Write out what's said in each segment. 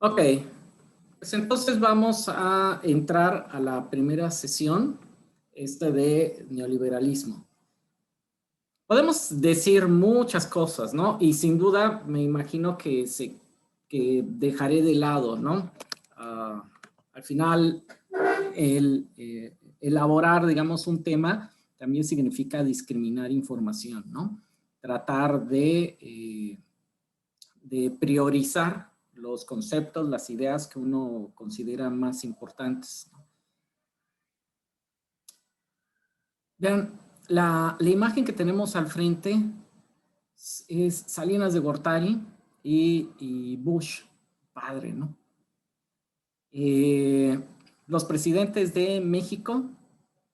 Ok, pues entonces vamos a entrar a la primera sesión, de neoliberalismo. Podemos decir muchas cosas, ¿no? Y sin duda me imagino que dejaré de lado, ¿no? Al final, elaborar, digamos, un tema también significa discriminar información, ¿no? Tratar de priorizar los conceptos, las ideas que uno considera más importantes. Vean, la imagen que tenemos al frente es Salinas de Gortari y Bush, padre, ¿no? Eh, los presidentes de México,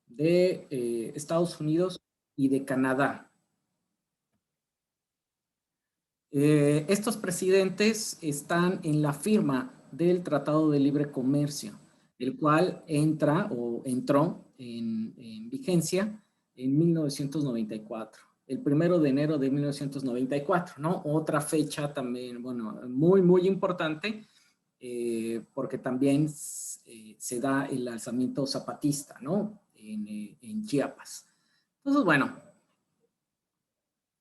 de Estados Unidos y de Canadá. Estos presidentes están en la firma del Tratado de Libre Comercio, el cual entró en vigencia en 1994, el 1 de enero de 1994, ¿no? Otra fecha también, bueno, muy, muy importante, porque también se da el alzamiento zapatista, ¿no? En Chiapas. Entonces, bueno,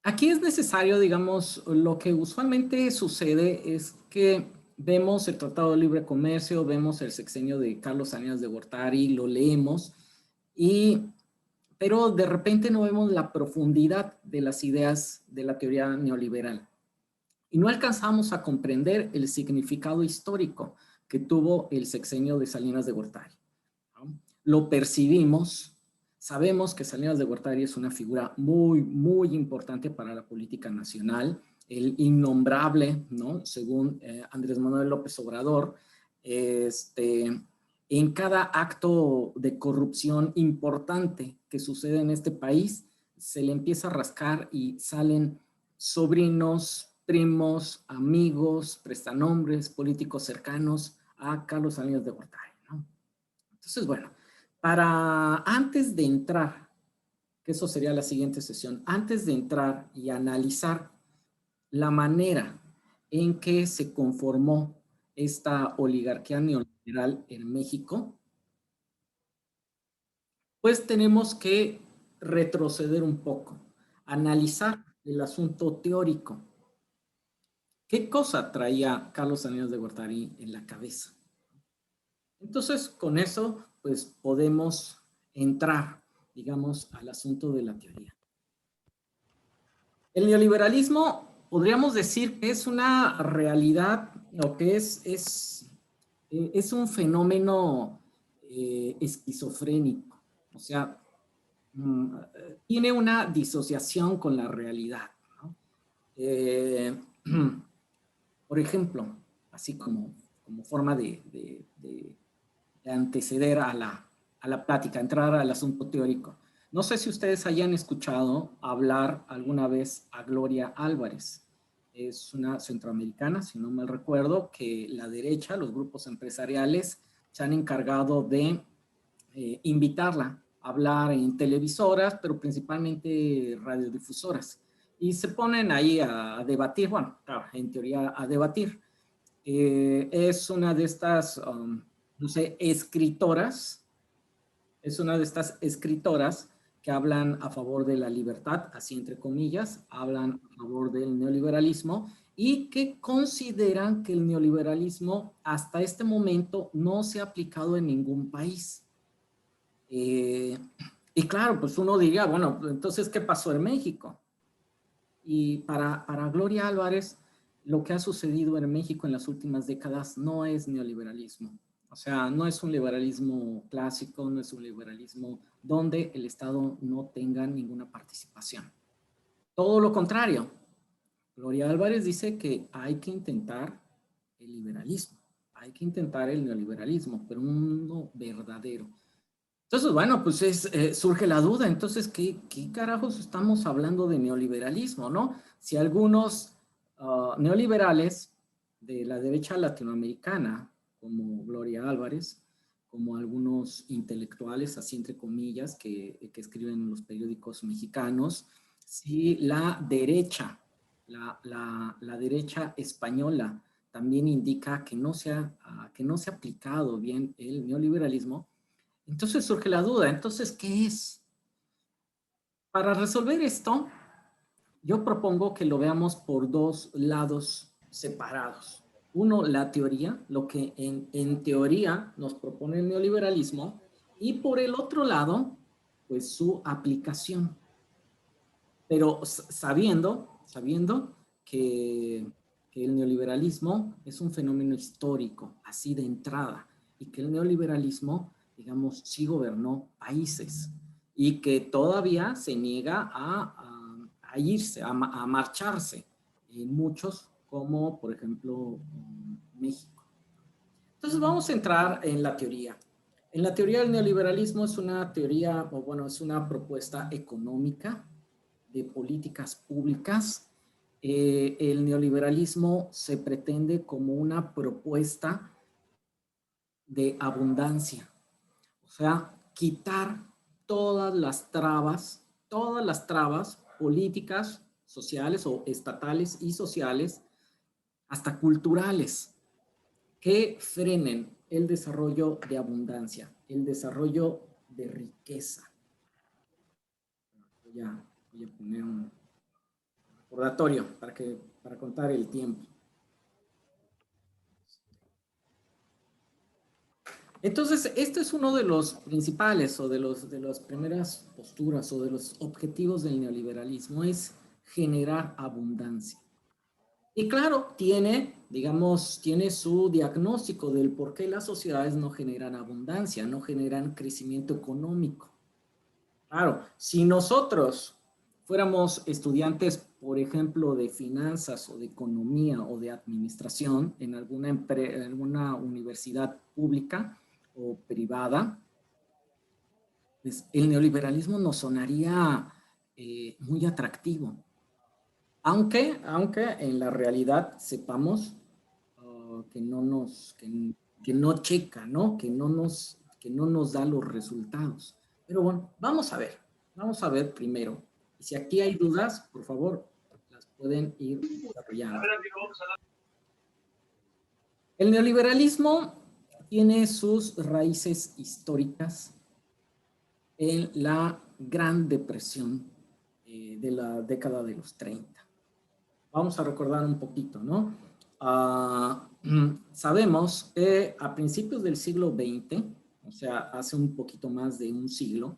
aquí es necesario, digamos, lo que usualmente sucede es que vemos el Tratado de Libre Comercio, vemos el sexenio de Carlos Salinas de Gortari, lo leemos, pero de repente no vemos la profundidad de las ideas de la teoría neoliberal. Y no alcanzamos a comprender el significado histórico que tuvo el sexenio de Salinas de Gortari, ¿no? Lo percibimos. Sabemos que Salinas de Gortari es una figura muy, muy importante para la política nacional, el innombrable, ¿no? Según Andrés Manuel López Obrador, en cada acto de corrupción importante que sucede en este país, se le empieza a rascar y salen sobrinos, primos, amigos, prestanombres, políticos cercanos a Carlos Salinas de Gortari, ¿no? Entonces, bueno, antes de entrar, que eso sería la siguiente sesión, antes de entrar y analizar la manera en que se conformó esta oligarquía neoliberal en México, pues tenemos que retroceder un poco, analizar el asunto teórico. ¿Qué cosa traía Carlos Salinas de Gortari en la cabeza? Entonces, con eso, pues podemos entrar, digamos, al asunto de la teoría. El neoliberalismo podríamos decir que es una realidad, o que es un fenómeno esquizofrénico, o sea, tiene una disociación con la realidad, ¿no? Eh, por ejemplo, así como forma de anteceder a la plática, entrar al asunto teórico. No sé si ustedes hayan escuchado hablar alguna vez a Gloria Álvarez. Es una centroamericana, si no mal recuerdo, que la derecha, los grupos empresariales, se han encargado de invitarla a hablar en televisoras, pero principalmente radiodifusoras. Y se ponen ahí a debatir, bueno, claro, en teoría a debatir. Es una de estas, no sé, escritoras, es una de estas escritoras que hablan a favor de la libertad, así entre comillas, hablan a favor del neoliberalismo y que consideran que el neoliberalismo hasta este momento no se ha aplicado en ningún país. Y claro, pues uno diría, bueno, entonces, ¿qué pasó en México? Y para Gloria Álvarez, lo que ha sucedido en México en las últimas décadas no es neoliberalismo. O sea, no es un liberalismo clásico, no es un liberalismo donde el Estado no tenga ninguna participación. Todo lo contrario. Gloria Álvarez dice que hay que intentar el liberalismo, hay que intentar el neoliberalismo, pero uno verdadero. Entonces, bueno, pues surge la duda, entonces, ¿qué carajos estamos hablando de neoliberalismo, no? Si algunos neoliberales de la derecha latinoamericana, como Gloria Álvarez, como algunos intelectuales, así entre comillas, que escriben en los periódicos mexicanos, si la derecha, la derecha española, también indica que no se ha aplicado bien el neoliberalismo. Entonces surge la duda, entonces, ¿qué es? Para resolver esto, yo propongo que lo veamos por dos lados separados. Uno, la teoría, lo que en teoría nos propone el neoliberalismo, y por el otro lado, pues su aplicación. Pero sabiendo que el neoliberalismo es un fenómeno histórico, así de entrada, y que el neoliberalismo, digamos, sí gobernó países y que todavía se niega a irse, a marcharse en muchos, como por ejemplo México. Entonces vamos a entrar en la teoría. En la teoría del neoliberalismo es una teoría, o bueno, es una propuesta económica de políticas públicas. El neoliberalismo se pretende como una propuesta de abundancia, o sea, quitar todas las trabas políticas, sociales o estatales y sociales, hasta culturales, que frenen el desarrollo de abundancia, el desarrollo de riqueza. Voy a poner un recordatorio para contar el tiempo. Entonces, este es uno de los principales o de las primeras posturas o de los objetivos del neoliberalismo, es generar abundancia. Y claro, tiene su diagnóstico del por qué las sociedades no generan abundancia, no generan crecimiento económico. Claro, si nosotros fuéramos estudiantes, por ejemplo, de finanzas o de economía o de administración en alguna universidad pública o privada, pues el neoliberalismo nos sonaría muy atractivo. Aunque en la realidad sepamos que no checa, ¿no? Que no nos da los resultados. Pero bueno, vamos a ver primero. Y si aquí hay dudas, por favor, las pueden ir desarrollando. El neoliberalismo tiene sus raíces históricas en la Gran Depresión de la década de los 30. Vamos a recordar un poquito, ¿no? Sabemos que a principios del siglo XX, o sea, hace un poquito más de un siglo,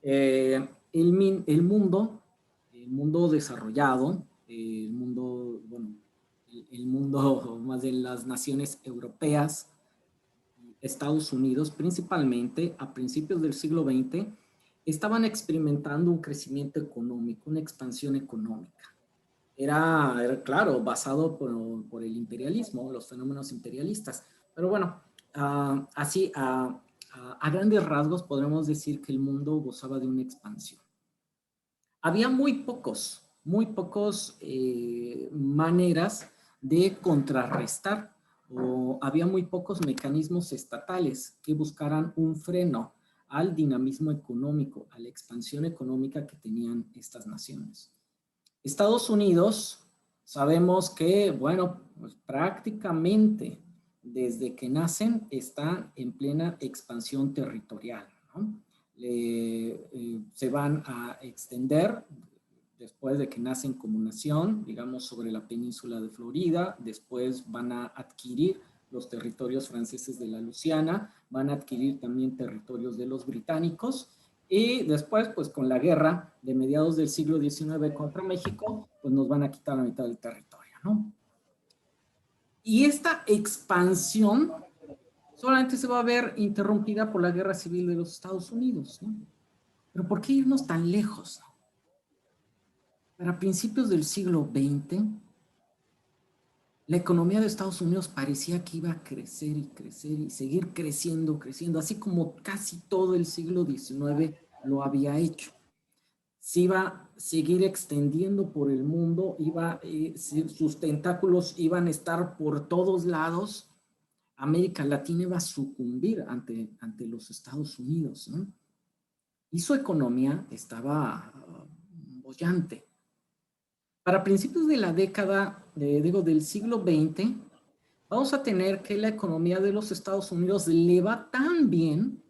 el mundo desarrollado, bueno, el mundo más de las naciones europeas, Estados Unidos principalmente, a principios del siglo XX, estaban experimentando un crecimiento económico, una expansión económica. Era claro, basado por el imperialismo, los fenómenos imperialistas. Pero bueno, así a grandes rasgos podremos decir que el mundo gozaba de una expansión. Había muy pocos maneras de contrarrestar, o había muy pocos mecanismos estatales que buscaran un freno al dinamismo económico, a la expansión económica que tenían estas naciones. Estados Unidos, sabemos que, bueno, pues prácticamente desde que nacen están en plena expansión territorial, ¿no? Se van a extender después de que nacen como nación, digamos, sobre la península de Florida, después van a adquirir los territorios franceses de la Luisiana, van a adquirir también territorios de los británicos, y después, pues con la guerra de mediados del siglo XIX contra México, pues nos van a quitar la mitad del territorio, ¿no? Y esta expansión solamente se va a ver interrumpida por la guerra civil de los Estados Unidos, ¿no? Pero ¿por qué irnos tan lejos? Para principios del siglo XX, la economía de Estados Unidos parecía que iba a crecer y crecer y seguir creciendo, así como casi todo el siglo XIX lo había hecho. Se iba a seguir extendiendo por el mundo, sus tentáculos iban a estar por todos lados. América Latina iba a sucumbir ante los Estados Unidos, ¿no? Y su economía estaba boyante. Para principios de la década, del siglo XX, vamos a tener que la economía de los Estados Unidos le va tan bien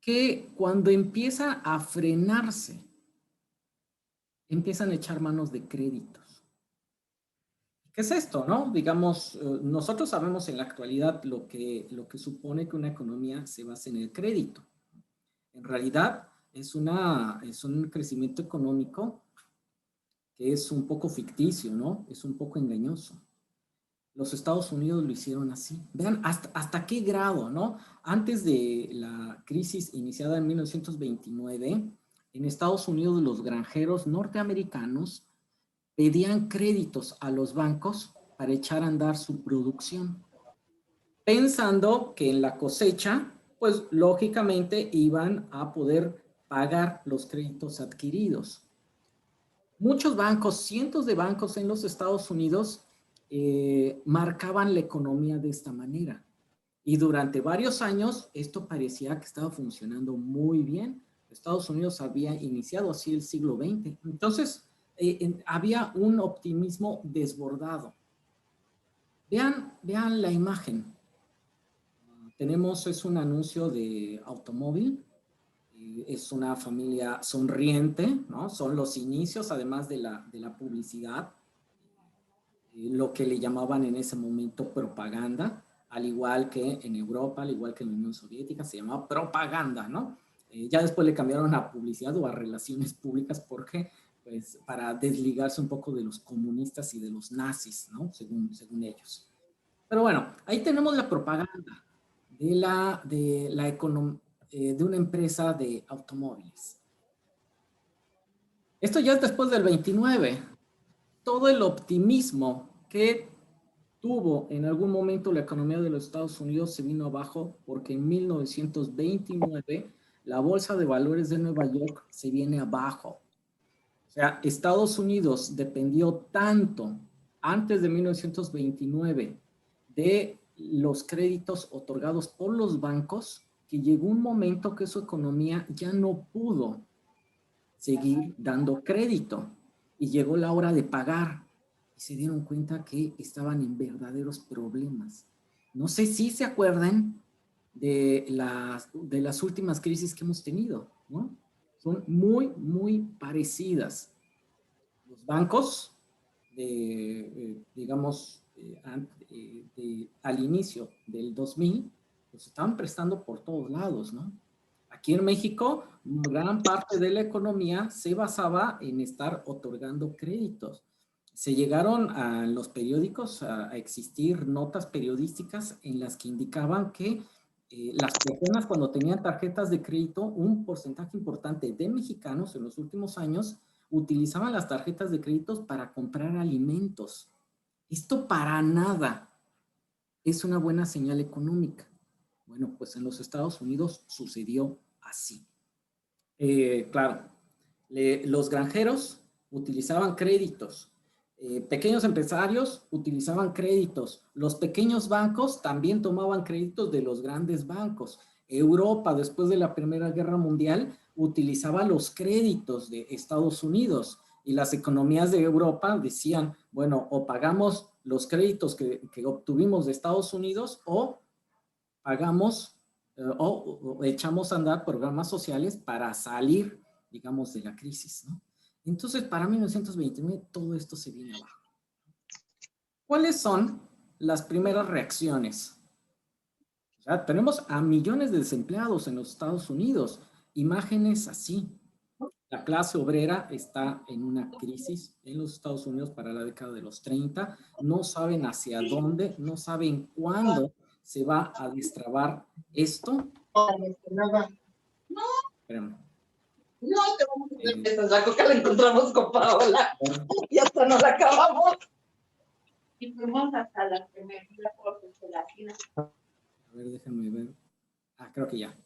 que cuando empieza a frenarse, empiezan a echar manos de créditos. ¿Qué es esto, no? Digamos, nosotros sabemos en la actualidad lo que supone que una economía se basa en el crédito. En realidad, es un crecimiento económico que es un poco ficticio, ¿no? Es un poco engañoso. Los Estados Unidos lo hicieron así. Vean hasta qué grado, ¿no? Antes de la crisis iniciada en 1929, en Estados Unidos los granjeros norteamericanos pedían créditos a los bancos para echar a andar su producción, pensando que en la cosecha, pues lógicamente iban a poder pagar los créditos adquiridos. Muchos bancos, cientos de bancos en los Estados Unidos marcaban la economía de esta manera. Y durante varios años esto parecía que estaba funcionando muy bien. Estados Unidos había iniciado así el siglo XX. Entonces, había un optimismo desbordado. Vean la imagen. Es un anuncio de automóvil. Es una familia sonriente, ¿no? Son los inicios, además de la publicidad, lo que le llamaban en ese momento propaganda, al igual que en Europa, al igual que en la Unión Soviética, se llamaba propaganda, ¿no? Ya después le cambiaron a publicidad o a relaciones públicas porque, pues, para desligarse un poco de los comunistas y de los nazis, ¿no? Según ellos. Pero bueno, ahí tenemos la propaganda de una empresa de automóviles. Esto ya es después del 29. Todo el optimismo que tuvo en algún momento la economía de los Estados Unidos se vino abajo porque en 1929 la Bolsa de Valores de Nueva York se viene abajo. O sea, Estados Unidos dependió tanto antes de 1929 de los créditos otorgados por los bancos que llegó un momento que su economía ya no pudo seguir dando crédito y llegó la hora de pagar y se dieron cuenta que estaban en verdaderos problemas. No sé si se acuerdan de las últimas crisis que hemos tenido, ¿no? Son muy, muy parecidas. Los bancos, digamos, al inicio del 2000, pues estaban prestando por todos lados, ¿no? Aquí en México, gran parte de la economía se basaba en estar otorgando créditos. Se llegaron a los periódicos a existir notas periodísticas en las que indicaban que las personas cuando tenían tarjetas de crédito, un porcentaje importante de mexicanos en los últimos años utilizaban las tarjetas de créditos para comprar alimentos. Esto para nada es una buena señal económica. Bueno, pues en los Estados Unidos sucedió así. Claro, los granjeros utilizaban créditos, pequeños empresarios utilizaban créditos, los pequeños bancos también tomaban créditos de los grandes bancos. Europa, después de la Primera Guerra Mundial, utilizaba los créditos de Estados Unidos y las economías de Europa decían, bueno, o pagamos los créditos que obtuvimos de Estados Unidos o pagamos o echamos a andar programas sociales para salir, digamos, de la crisis, ¿no? Entonces, para 1929, todo esto se viene abajo. ¿Cuáles son las primeras reacciones? O sea, tenemos a millones de desempleados en los Estados Unidos. Imágenes así. La clase obrera está en una crisis en los Estados Unidos para la década de los 30. No saben hacia dónde, no saben cuándo se va a destrabar esto. No, Espérame. no, te vamos a hacer fiestas. La coca la encontramos con Paola. Y hasta nos la acabamos. Y fuimos hasta la primera gelatina. A ver, déjenme ver. Creo que ya.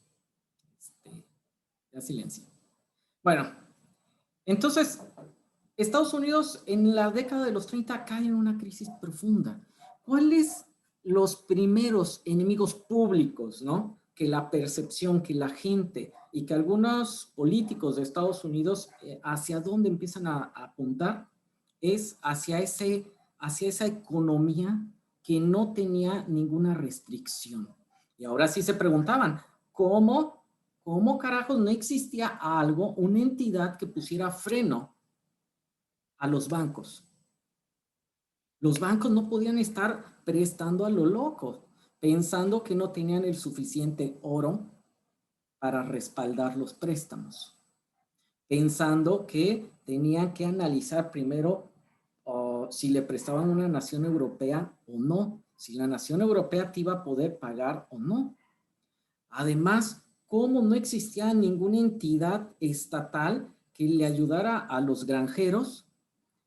Ya silencio. Bueno, entonces, Estados Unidos en la década de los 30 cae en una crisis profunda. ¿Cuáles los primeros enemigos públicos, ¿no? Que la percepción, que la gente y que algunos políticos de Estados Unidos hacia dónde empiezan a apuntar es hacia esa economía que no tenía ninguna restricción. Y ahora sí se preguntaban, ¿cómo carajos no existía algo, una entidad que pusiera freno a los bancos? Los bancos no podían estar prestando a lo loco, pensando que no tenían el suficiente oro para respaldar los préstamos, pensando que tenían que analizar primero si le prestaban a una nación europea o no, si la nación europea te iba a poder pagar o no. Además, cómo no existía ninguna entidad estatal que le ayudara a los granjeros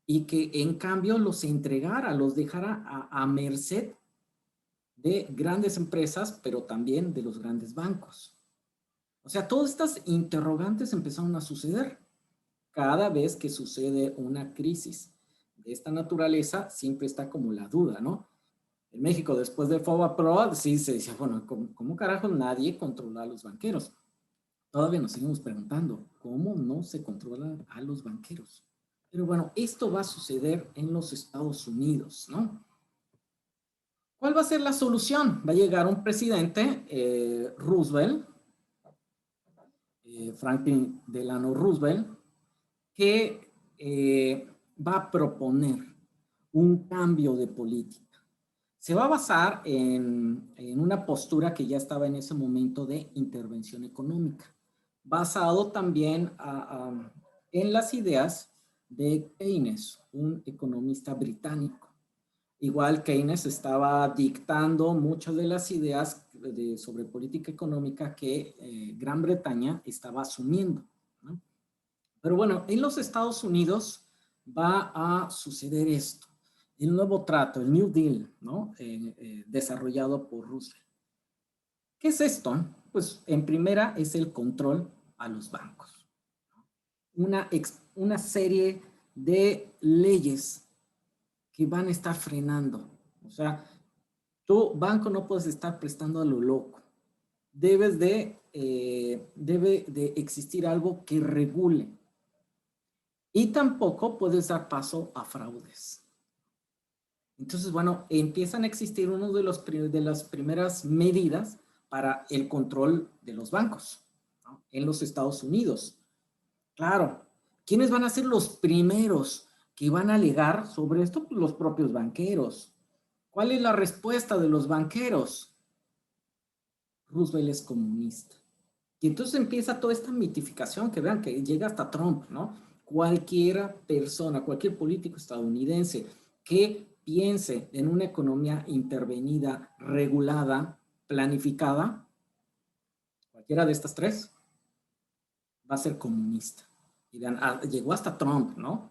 y que en cambio los entregara, los dejara a merced de grandes empresas, pero también de los grandes bancos. O sea, todas estas interrogantes empezaron a suceder. Cada vez que sucede una crisis de esta naturaleza, siempre está como la duda, ¿no? En México, después de FOBAPROA, sí se decía, bueno, ¿cómo carajo nadie controla a los banqueros? Todavía nos seguimos preguntando, ¿cómo no se controlan a los banqueros? Pero bueno, esto va a suceder en los Estados Unidos, ¿no? ¿Cuál va a ser la solución? Va a llegar un presidente, Roosevelt, Franklin Delano Roosevelt, que va a proponer un cambio de política. Se va a basar en una postura que ya estaba en ese momento de intervención económica, basado también en las ideas de Keynes, un economista británico. Igual Keynes estaba dictando muchas de las ideas sobre política económica que Gran Bretaña estaba asumiendo, ¿no? Pero bueno, en los Estados Unidos va a suceder esto. El nuevo trato, el New Deal, ¿no? Desarrollado por Roosevelt. ¿Qué es esto? Pues en primera es el control a los bancos. Una serie de leyes que van a estar frenando. O sea, tu banco no puedes estar prestando a lo loco. Debe de existir algo que regule. Y tampoco puedes dar paso a fraudes. Entonces, bueno, empiezan a existir uno de las primeras medidas para el control de los bancos, ¿no? En los Estados Unidos. Claro, ¿quiénes van a ser los primeros que van a alegar sobre esto? Pues los propios banqueros. ¿Cuál es la respuesta de los banqueros? Roosevelt es comunista. Y entonces empieza toda esta mitificación que vean que llega hasta Trump, ¿no? Cualquier persona, cualquier político estadounidense que piense en una economía intervenida, regulada, planificada, cualquiera de estas tres, va a ser comunista. Y vean, llegó hasta Trump, ¿no?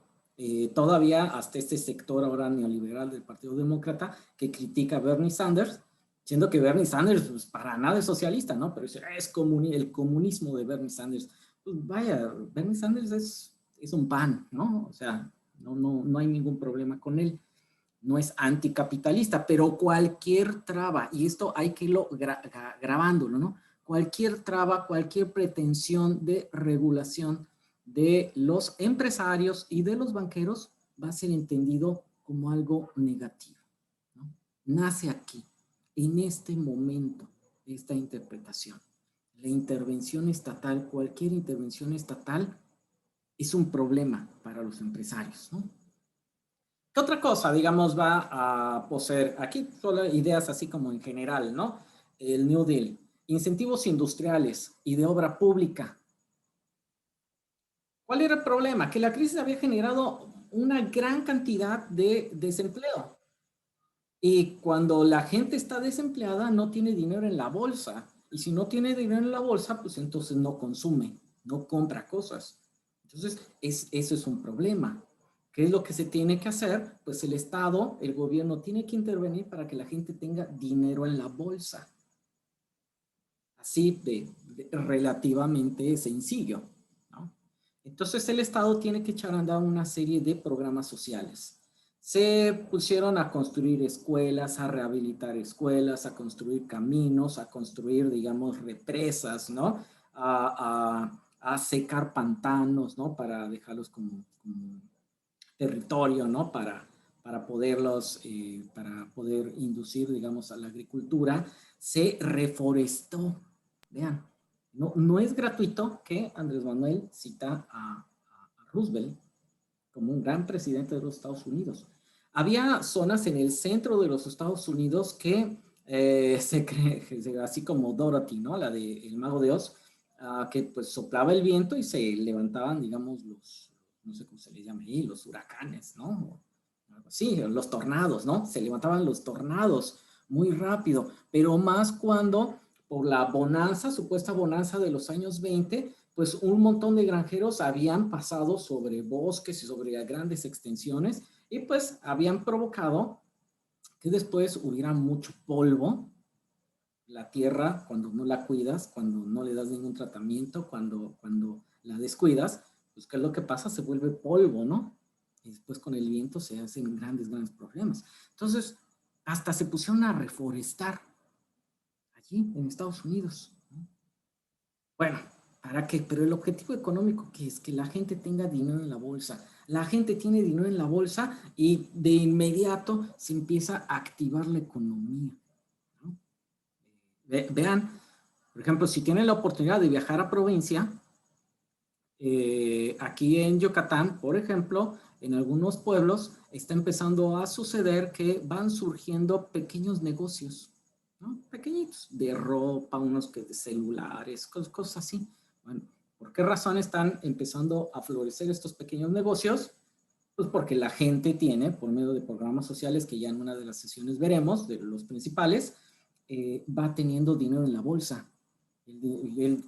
Todavía hasta este sector ahora neoliberal del Partido Demócrata que critica a Bernie Sanders, siendo que Bernie Sanders pues, para nada es socialista, ¿no? Pero es el comunismo de Bernie Sanders. Pues vaya, Bernie Sanders es un pan, ¿no? O sea, no hay ningún problema con él. No es anticapitalista, pero cualquier traba, y esto hay que irlo grabándolo, ¿no? Cualquier traba, cualquier pretensión de regulación de los empresarios y de los banqueros va a ser entendido como algo negativo, ¿no? Nace aquí, en este momento, esta interpretación. La intervención estatal, cualquier intervención estatal, es un problema para los empresarios, ¿no? ¿Qué otra cosa, digamos, va a poseer? Aquí solo ideas así como en general, ¿no? El New Deal. Incentivos industriales y de obra pública. ¿Cuál era el problema? Que la crisis había generado una gran cantidad de desempleo. Y cuando la gente está desempleada, no tiene dinero en la bolsa. Y si no tiene dinero en la bolsa, pues entonces no consume, no compra cosas. Entonces, eso es un problema. ¿Qué es lo que se tiene que hacer? Pues el Estado, el gobierno tiene que intervenir para que la gente tenga dinero en la bolsa. Así de relativamente sencillo, ¿no? Entonces el Estado tiene que echar a andar una serie de programas sociales. Se pusieron a construir escuelas, a rehabilitar escuelas, a construir caminos, a construir, digamos, represas, ¿no? A secar pantanos, ¿no? Para dejarlos como territorio, ¿no? Para para poder inducir, digamos, a la agricultura, se reforestó. Vean, no es gratuito que Andrés Manuel cita a Roosevelt como un gran presidente de los Estados Unidos. Había zonas en el centro de los Estados Unidos que se cree, así como Dorothy, ¿no? La de El Mago de Oz, que pues soplaba el viento y se levantaban, digamos, no sé cómo se les llama ahí, los huracanes, ¿no? Algo así, los tornados, ¿no? Se levantaban los tornados muy rápido, pero más cuando por la bonanza, supuesta bonanza de los años 20, pues un montón de granjeros habían pasado sobre bosques y sobre grandes extensiones y pues habían provocado que después hubiera mucho polvo. La tierra, cuando no la cuidas, cuando no le das ningún tratamiento, cuando la descuidas, pues ¿qué es lo que pasa? Se vuelve polvo, ¿no? Y después con el viento se hacen grandes problemas. Entonces, hasta se pusieron a reforestar allí en Estados Unidos, ¿no? Bueno, ¿para qué? Pero el objetivo económico que es que la gente tenga dinero en la bolsa. La gente tiene dinero en la bolsa y de inmediato se empieza a activar la economía, ¿no? Vean, por ejemplo, si tienen la oportunidad de viajar a provincia, aquí en Yucatán, por ejemplo, en algunos pueblos está empezando a suceder que van surgiendo pequeños negocios, ¿no? Pequeñitos, de ropa, unos que de celulares, cosas así. Bueno, ¿por qué razón están empezando a florecer estos pequeños negocios? Pues porque la gente tiene, por medio de programas sociales que ya en una de las sesiones veremos, de los principales, va teniendo dinero en la bolsa.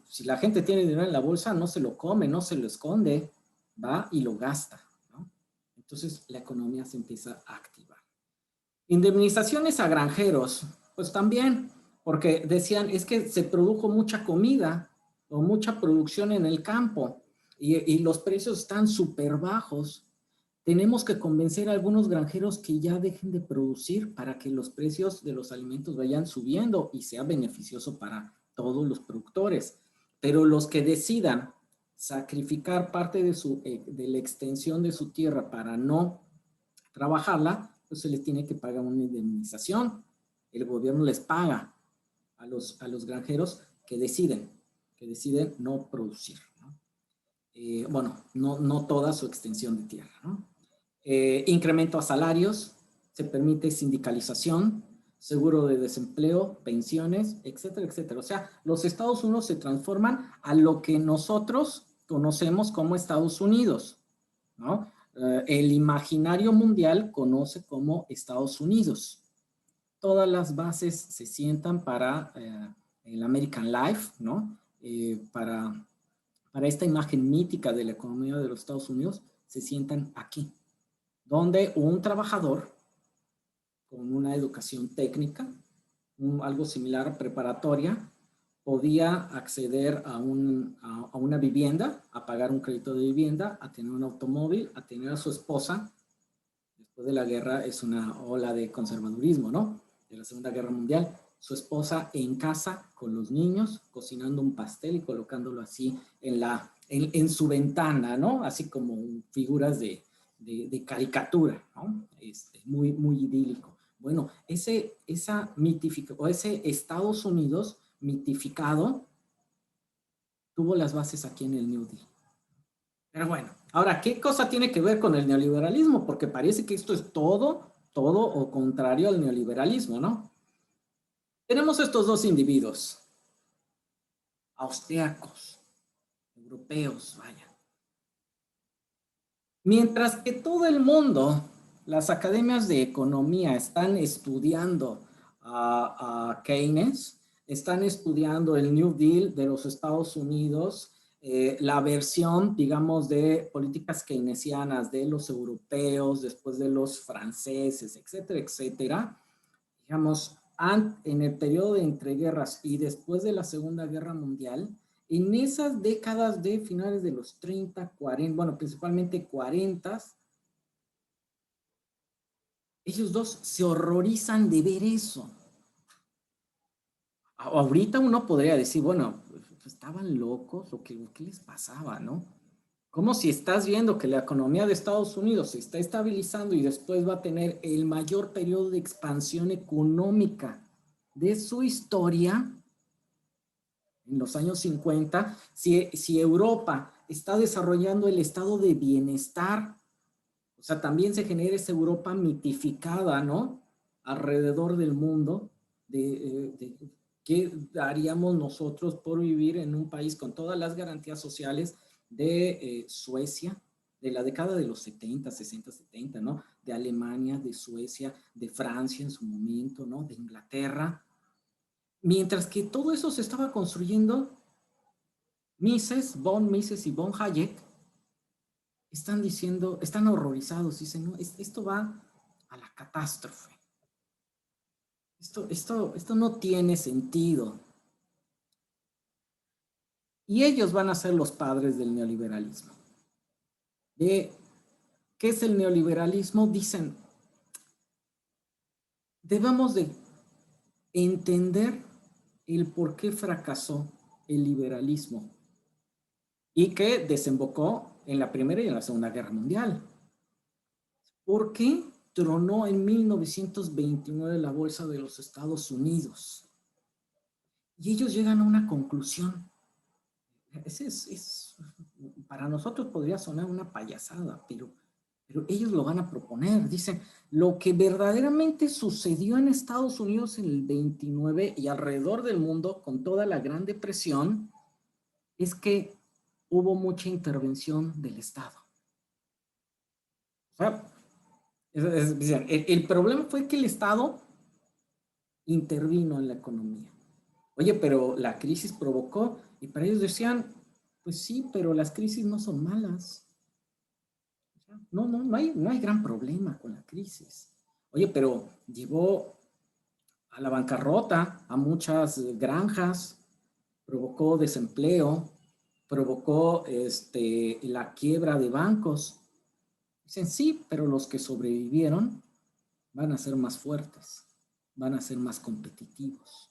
Si la gente tiene dinero en la bolsa, no se lo come, no se lo esconde, va y lo gasta, ¿no? Entonces la economía se empieza a activar. Indemnizaciones a granjeros, pues también, porque decían, es que se produjo mucha comida o mucha producción en el campo y los precios están súper bajos. Tenemos que convencer a algunos granjeros que ya dejen de producir para que los precios de los alimentos vayan subiendo y sea beneficioso para todos los productores. Pero los que decidan sacrificar parte de la extensión de su tierra para no trabajarla, pues se les tiene que pagar una indemnización. El gobierno les paga a los granjeros que deciden no producir, ¿no? Bueno, no toda su extensión de tierra, ¿no? Incremento a salarios, se permite sindicalización, seguro de desempleo, pensiones, etcétera, etcétera. O sea, los Estados Unidos se transforman a lo que nosotros conocemos como Estados Unidos, ¿no? El imaginario mundial conoce como Estados Unidos. Todas las bases se sientan para el American Life, ¿no? Para esta imagen mítica de la economía de los Estados Unidos, se sientan aquí, donde un trabajador con una educación técnica, algo similar a preparatoria, podía acceder a una vivienda, a pagar un crédito de vivienda, a tener un automóvil, a tener a su esposa. Después de la guerra es una ola de conservadurismo, ¿no? De la Segunda Guerra Mundial. Su esposa en casa con los niños, cocinando un pastel y colocándolo así en su ventana, ¿no? Así como figuras de caricatura, ¿no? Muy, muy idílico. Bueno, ese Estados Unidos mitificado tuvo las bases aquí en el New Deal. Pero bueno, ahora, ¿qué cosa tiene que ver con el neoliberalismo? Porque parece que esto es todo o contrario al neoliberalismo, ¿no? Tenemos estos dos individuos, austriacos, europeos, vaya. Mientras que todo el mundo, las academias de economía están estudiando a Keynes, están estudiando el New Deal de los Estados Unidos, la versión, digamos, de políticas keynesianas de los europeos, después de los franceses, etcétera, etcétera. Digamos, en el periodo de entreguerras y después de la Segunda Guerra Mundial, en esas décadas de finales de los 30, 40, bueno, principalmente 40, ellos dos se horrorizan de ver eso. Ahorita uno podría decir, bueno, pues estaban locos, ¿qué les pasaba, no? Como si estás viendo que la economía de Estados Unidos se está estabilizando y después va a tener el mayor periodo de expansión económica de su historia en los años 50, si Europa está desarrollando el estado de bienestar, o sea, también se genera esa Europa mitificada, ¿no? Alrededor del mundo, ¿qué haríamos nosotros por vivir en un país con todas las garantías sociales de Suecia, de la década de los 70, 60, 70, ¿no? De Alemania, de Suecia, de Francia en su momento, ¿no? De Inglaterra. Mientras que todo eso se estaba construyendo, Mises y von Hayek están diciendo, están horrorizados, dicen, no, esto va a la catástrofe. Esto no tiene sentido. Y ellos van a ser los padres del neoliberalismo. ¿Qué es el neoliberalismo? Dicen, debemos de entender el por qué fracasó el liberalismo y que desembocó en la Primera y en la Segunda Guerra Mundial. ¿Por qué tronó en 1929 la bolsa de los Estados Unidos? Y ellos llegan a una conclusión. Para nosotros podría sonar una payasada, pero ellos lo van a proponer. Dicen, lo que verdaderamente sucedió en Estados Unidos en el 29 y alrededor del mundo con toda la Gran Depresión es que hubo mucha intervención del Estado. O sea, el problema fue que el Estado intervino en la economía. Oye, pero la crisis provocó, y para ellos decían, pues sí, pero las crisis no son malas. No hay gran problema con la crisis. Oye, pero llevó a la bancarrota a muchas granjas, provocó desempleo, provocó la quiebra de bancos. Dicen, sí, pero los que sobrevivieron van a ser más fuertes, van a ser más competitivos.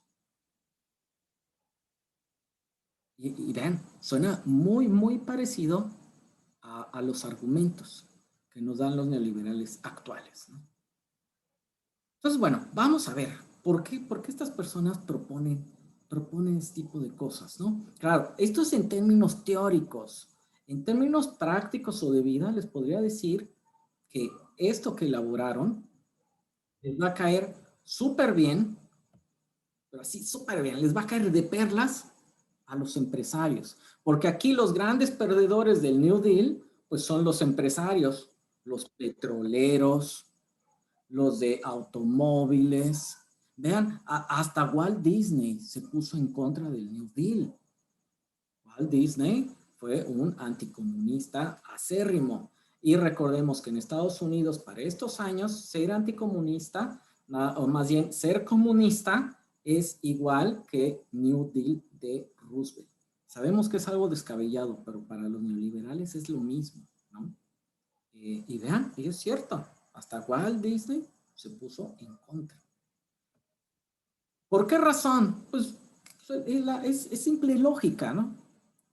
Y vean, suena muy, muy parecido a los argumentos que nos dan los neoliberales actuales, ¿no? Entonces, bueno, vamos a ver, ¿por qué estas personas proponen este tipo de cosas, ¿no? Claro, esto es en términos teóricos. En términos prácticos o de vida, les podría decir que esto que elaboraron les va a caer súper bien, pero así súper bien, les va a caer de perlas a los empresarios, porque aquí los grandes perdedores del New Deal, pues son los empresarios, los petroleros, los de automóviles. Vean, hasta Walt Disney se puso en contra del New Deal. Walt Disney fue un anticomunista acérrimo. Y recordemos que en Estados Unidos, para estos años, ser anticomunista, o más bien ser comunista, es igual que New Deal de Roosevelt. Sabemos que es algo descabellado, pero para los neoliberales es lo mismo, ¿no? Y vean, y es cierto, hasta Walt Disney se puso en contra. ¿Por qué razón? Pues es simple lógica, ¿no?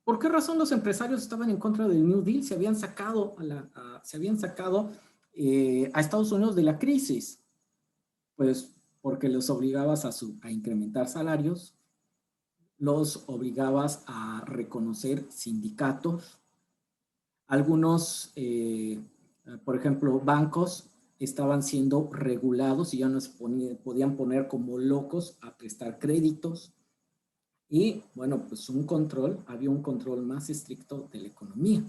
¿Por qué razón los empresarios estaban en contra del New Deal? Se habían sacado a Estados Unidos de la crisis. Pues porque los obligabas a incrementar salarios, los obligabas a reconocer sindicatos. Algunos, por ejemplo, bancos estaban siendo regulados y ya no se podían poner como locos a prestar créditos. Y bueno, pues había un control más estricto de la economía,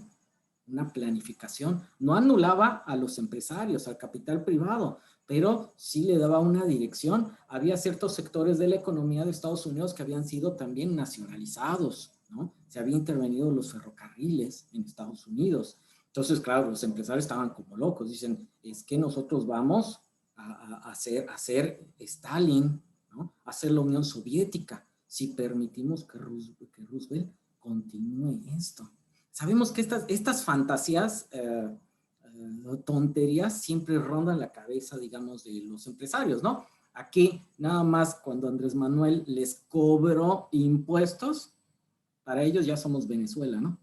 una planificación. No anulaba a los empresarios, al capital privado, pero sí le daba una dirección. Había ciertos sectores de la economía de Estados Unidos que habían sido también nacionalizados, ¿no? Se habían intervenido los ferrocarriles en Estados Unidos. Entonces, claro, los empresarios estaban como locos. Dicen, es que nosotros vamos a hacer Stalin, ¿no? A hacer la Unión Soviética si permitimos que Roosevelt continúe esto. Sabemos que estas fantasías, tonterías, siempre rondan la cabeza, digamos, de los empresarios, ¿no? Aquí, nada más cuando Andrés Manuel les cobró impuestos, para ellos ya somos Venezuela, ¿no?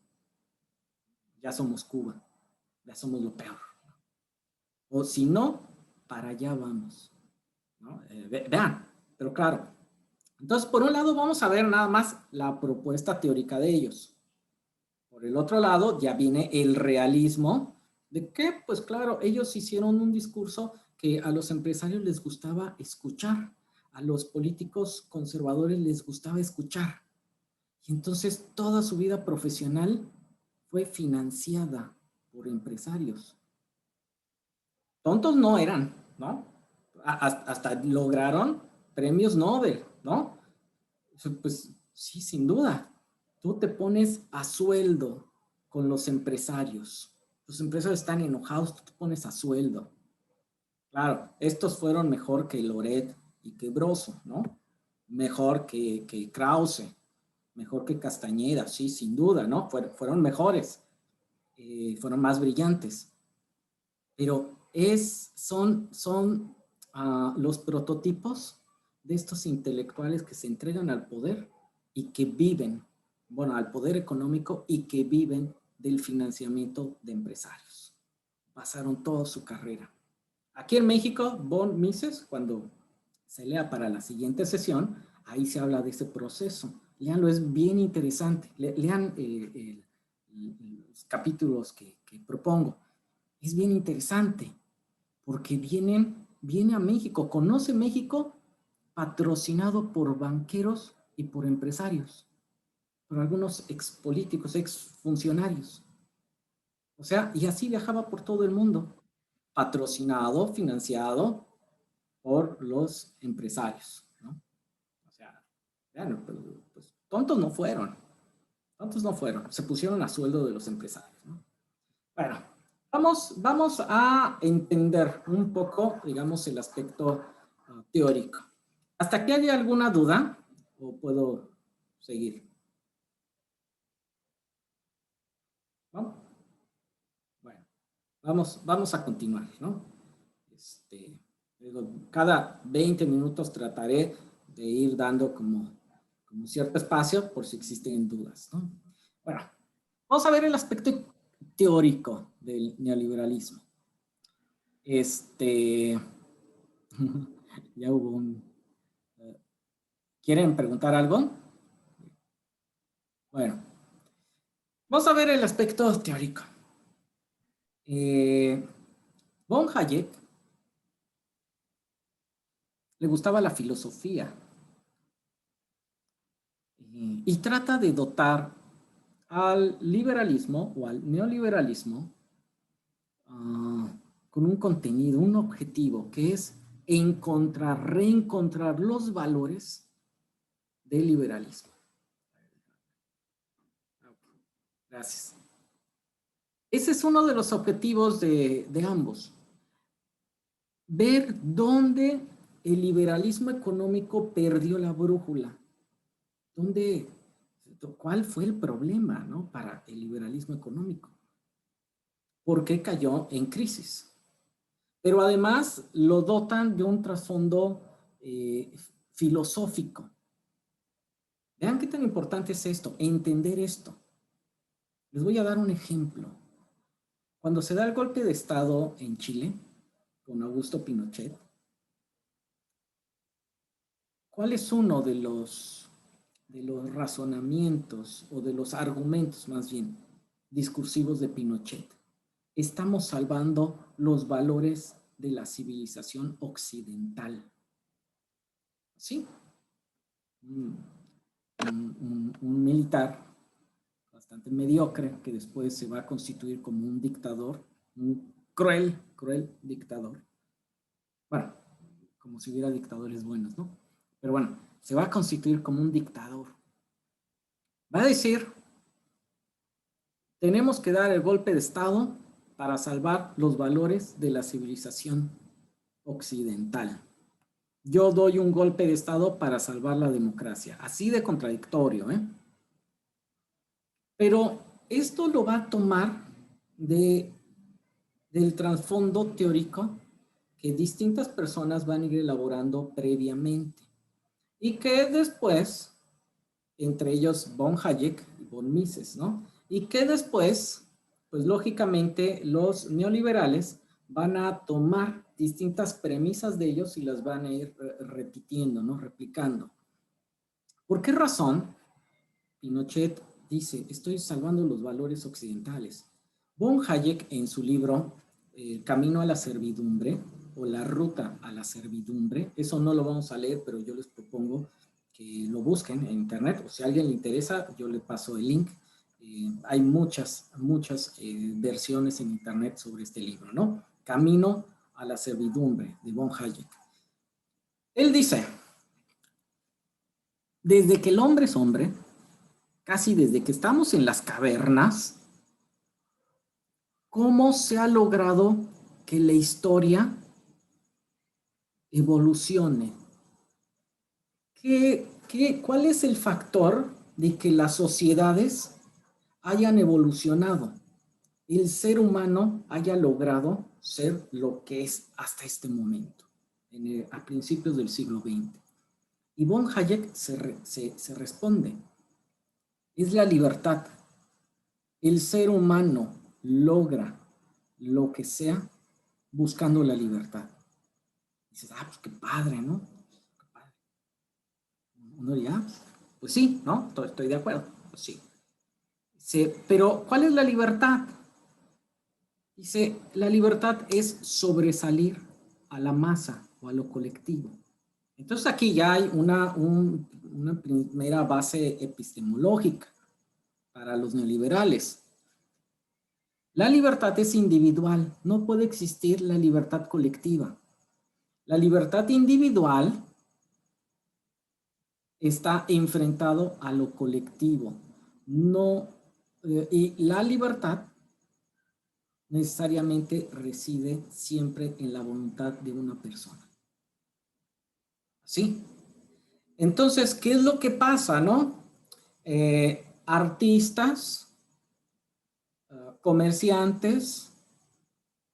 ya somos Cuba, ya somos lo peor. O si no, para allá vamos, ¿no? Vean, pero claro. Entonces, por un lado, vamos a ver nada más la propuesta teórica de ellos. Por el otro lado, ya viene el realismo, de que, pues claro, ellos hicieron un discurso que a los empresarios les gustaba escuchar, a los políticos conservadores les gustaba escuchar. Y entonces toda su vida profesional fue financiada por empresarios. Tontos no eran, ¿no? Hasta lograron premios Nobel, ¿no? Pues sí, sin duda. Tú te pones a sueldo con los empresarios. Los empresarios están enojados, tú te pones a sueldo. Claro, estos fueron mejor que Loret y que Broso, ¿no? Mejor que Krause, mejor que Castañeda, sí, sin duda, ¿no? Fueron mejores, fueron más brillantes. Pero son los prototipos de estos intelectuales que se entregan al poder y que viven, bueno, al poder económico y que viven del financiamiento de empresarios. Pasaron toda su carrera. Aquí en México, von Mises, cuando se lea para la siguiente sesión, ahí se habla de ese proceso. Leanlo, es bien interesante. Lean los capítulos que propongo. Es bien interesante porque viene a México, conoce México patrocinado por banqueros y por empresarios, por algunos expolíticos, exfuncionarios. O sea, y así viajaba por todo el mundo, patrocinado, financiado por los empresarios, ¿no? O sea, bueno, pues tontos no fueron, se pusieron a sueldo de los empresarios, ¿no? Bueno, vamos a entender un poco, digamos, el aspecto teórico. ¿Hasta aquí hay alguna duda o puedo seguir? ¿No? Bueno, vamos a continuar, ¿no? Cada 20 minutos trataré de ir dando como cierto espacio por si existen dudas, ¿no? Bueno, vamos a ver el aspecto teórico del neoliberalismo. Ya hubo un... ¿Quieren preguntar algo? Bueno, vamos a ver el aspecto teórico. Von Hayek le gustaba la filosofía y trata de dotar al liberalismo o al neoliberalismo con un contenido, un objetivo, que es reencontrar los valores del liberalismo. Gracias. Ese es uno de los objetivos de ambos. Ver dónde el liberalismo económico perdió la brújula. ¿Cuál fue el problema, ¿no? Para el liberalismo económico? ¿Por qué cayó en crisis? Pero además lo dotan de un trasfondo filosófico. Vean qué tan importante es esto, entender esto. Les voy a dar un ejemplo. Cuando se da el golpe de Estado en Chile, con Augusto Pinochet, ¿cuál es uno de los razonamientos o de los argumentos más bien discursivos de Pinochet? Estamos salvando los valores de la civilización occidental. ¿Sí? Un militar bastante mediocre que después se va a constituir como un dictador, un cruel dictador. Bueno, como si hubiera dictadores buenos, ¿no? Pero bueno, se va a constituir como un dictador. Va a decir, tenemos que dar el golpe de Estado para salvar los valores de la civilización occidental. Yo doy un golpe de Estado para salvar la democracia. Así de contradictorio, ¿eh? Pero esto lo va a tomar del trasfondo teórico que distintas personas van a ir elaborando previamente y que después, entre ellos von Hayek y von Mises, ¿no? Y que después pues lógicamente los neoliberales van a tomar distintas premisas de ellos y las van a ir repitiendo, ¿no? Replicando. ¿Por qué razón Pinochet dice, estoy salvando los valores occidentales? Von Hayek, en su libro El camino a la servidumbre o la ruta a la servidumbre, eso no lo vamos a leer, pero yo les propongo que lo busquen en internet, o si a alguien le interesa, yo le paso el link. Hay muchas versiones en internet sobre este libro, ¿no? Camino a la servidumbre, de Von Hayek. Él dice, desde que el hombre es hombre, casi desde que estamos en las cavernas, ¿cómo se ha logrado que la historia evolucione? ¿Cuál es el factor de que las sociedades hayan evolucionado? El ser humano haya logrado ser lo que es hasta este momento, a principios del siglo XX. Y Von Hayek se responde, es la libertad. El ser humano logra lo que sea buscando la libertad. Y dices, pues qué padre, ¿no? Qué padre. Uno diría, pues sí, ¿no? Estoy de acuerdo, pues sí. Pero, ¿cuál es la libertad? Dice, la libertad es sobresalir a la masa o a lo colectivo. Entonces aquí ya hay una primera base epistemológica para los neoliberales. La libertad es individual, no puede existir la libertad colectiva. La libertad individual está enfrentado a lo colectivo. Y la libertad necesariamente reside siempre en la voluntad de una persona. ¿Sí? Entonces, ¿qué es lo que pasa, no? Artistas, comerciantes,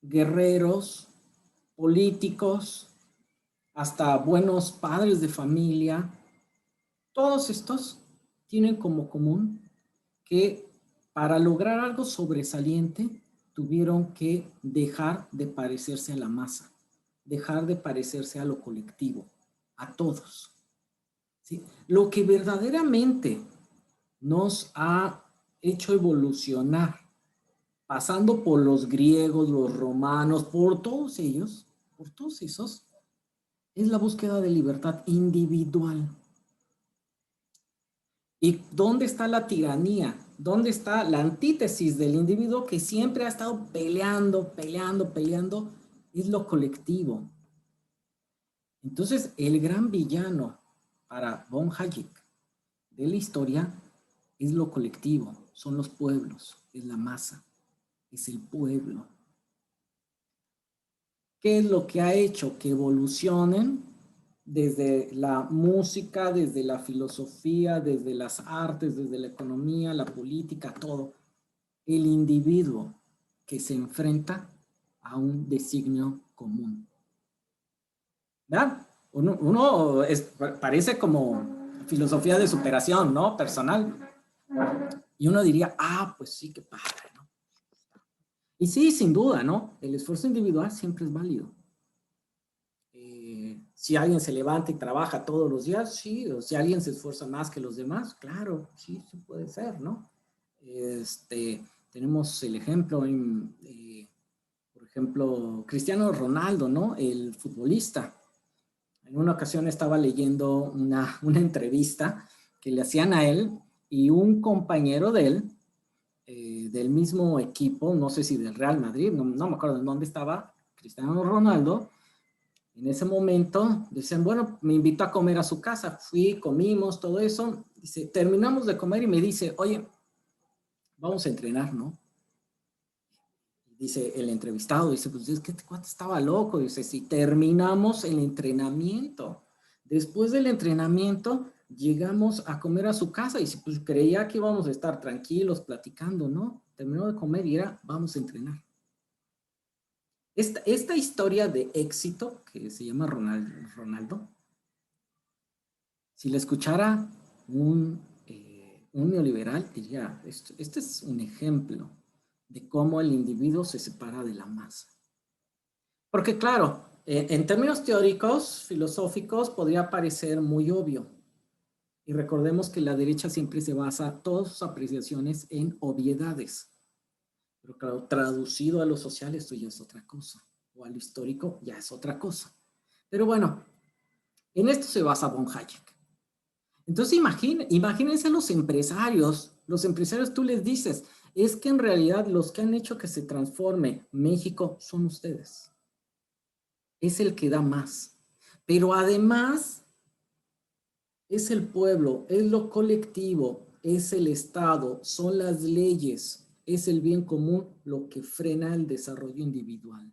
guerreros, políticos, hasta buenos padres de familia, todos estos tienen como común que para lograr algo sobresaliente tuvieron que dejar de parecerse a la masa, dejar de parecerse a lo colectivo, a todos. ¿Sí? Lo que verdaderamente nos ha hecho evolucionar, pasando por los griegos, los romanos, por todos ellos, por todos esos, es la búsqueda de libertad individual. ¿Y dónde está la tiranía? ¿Dónde está la antítesis del individuo que siempre ha estado peleando? Es lo colectivo. Entonces, el gran villano para Von Hayek de la historia es lo colectivo, son los pueblos, es la masa, es el pueblo. ¿Qué es lo que ha hecho que evolucionen desde la música, desde la filosofía, desde las artes, desde la economía, la política, todo? El individuo que se enfrenta a un designio común. ¿Verdad? Parece como filosofía de superación, ¿no? Personal. Y uno diría, pues sí, qué padre, ¿no? Y sí, sin duda, ¿no? El esfuerzo individual siempre es válido. Si alguien se levanta y trabaja todos los días, sí. O si alguien se esfuerza más que los demás, claro, sí puede ser, ¿no? Tenemos el ejemplo por ejemplo, Cristiano Ronaldo, ¿no? El futbolista. En una ocasión estaba leyendo una entrevista que le hacían a él y un compañero de él, del mismo equipo, no sé si del Real Madrid, no me acuerdo en dónde estaba, Cristiano Ronaldo. En ese momento dicen, bueno, me invitó a comer a su casa, fui, comimos, todo eso. Dice, terminamos de comer y me dice, oye, vamos a entrenar, ¿no? Dice el entrevistado, dice, pues es que este cuate estaba loco. Dice, si terminamos el entrenamiento, después del entrenamiento llegamos a comer a su casa y pues creía que íbamos a estar tranquilos platicando, ¿no? Terminó de comer y vamos a entrenar. Esta historia de éxito que se llama Ronaldo, si la escuchara un neoliberal, diría, este es un ejemplo de cómo el individuo se separa de la masa. Porque claro, en términos teóricos, filosóficos, podría parecer muy obvio. Y recordemos que la derecha siempre se basa todas sus apreciaciones en obviedades. Pero claro, traducido a lo social, esto ya es otra cosa. O a lo histórico, ya es otra cosa. Pero bueno, en esto se basa von Hayek. Entonces imagínense los empresarios. Los empresarios, tú les dices, es que en realidad los que han hecho que se transforme México son ustedes. Es el que da más. Pero además es el pueblo, es lo colectivo, es el Estado, son las leyes, es el bien común lo que frena el desarrollo individual.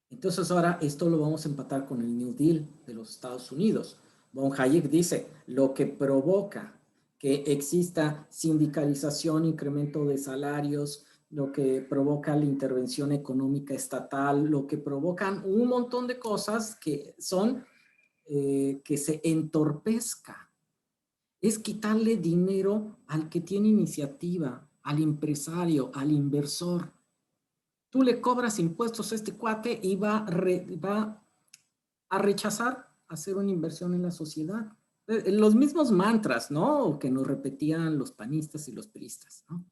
Entonces ahora esto lo vamos a empatar con el New Deal de los Estados Unidos. Von Hayek dice, lo que provoca que exista sindicalización, incremento de salarios, lo que provoca la intervención económica estatal, lo que provocan un montón de cosas que son que se entorpezca. Es quitarle dinero al que tiene iniciativa, al empresario, al inversor. Tú le cobras impuestos a este cuate y va a rechazar hacer una inversión en la sociedad. Los mismos mantras, ¿no? Que nos repetían los panistas y los priistas, ¿no?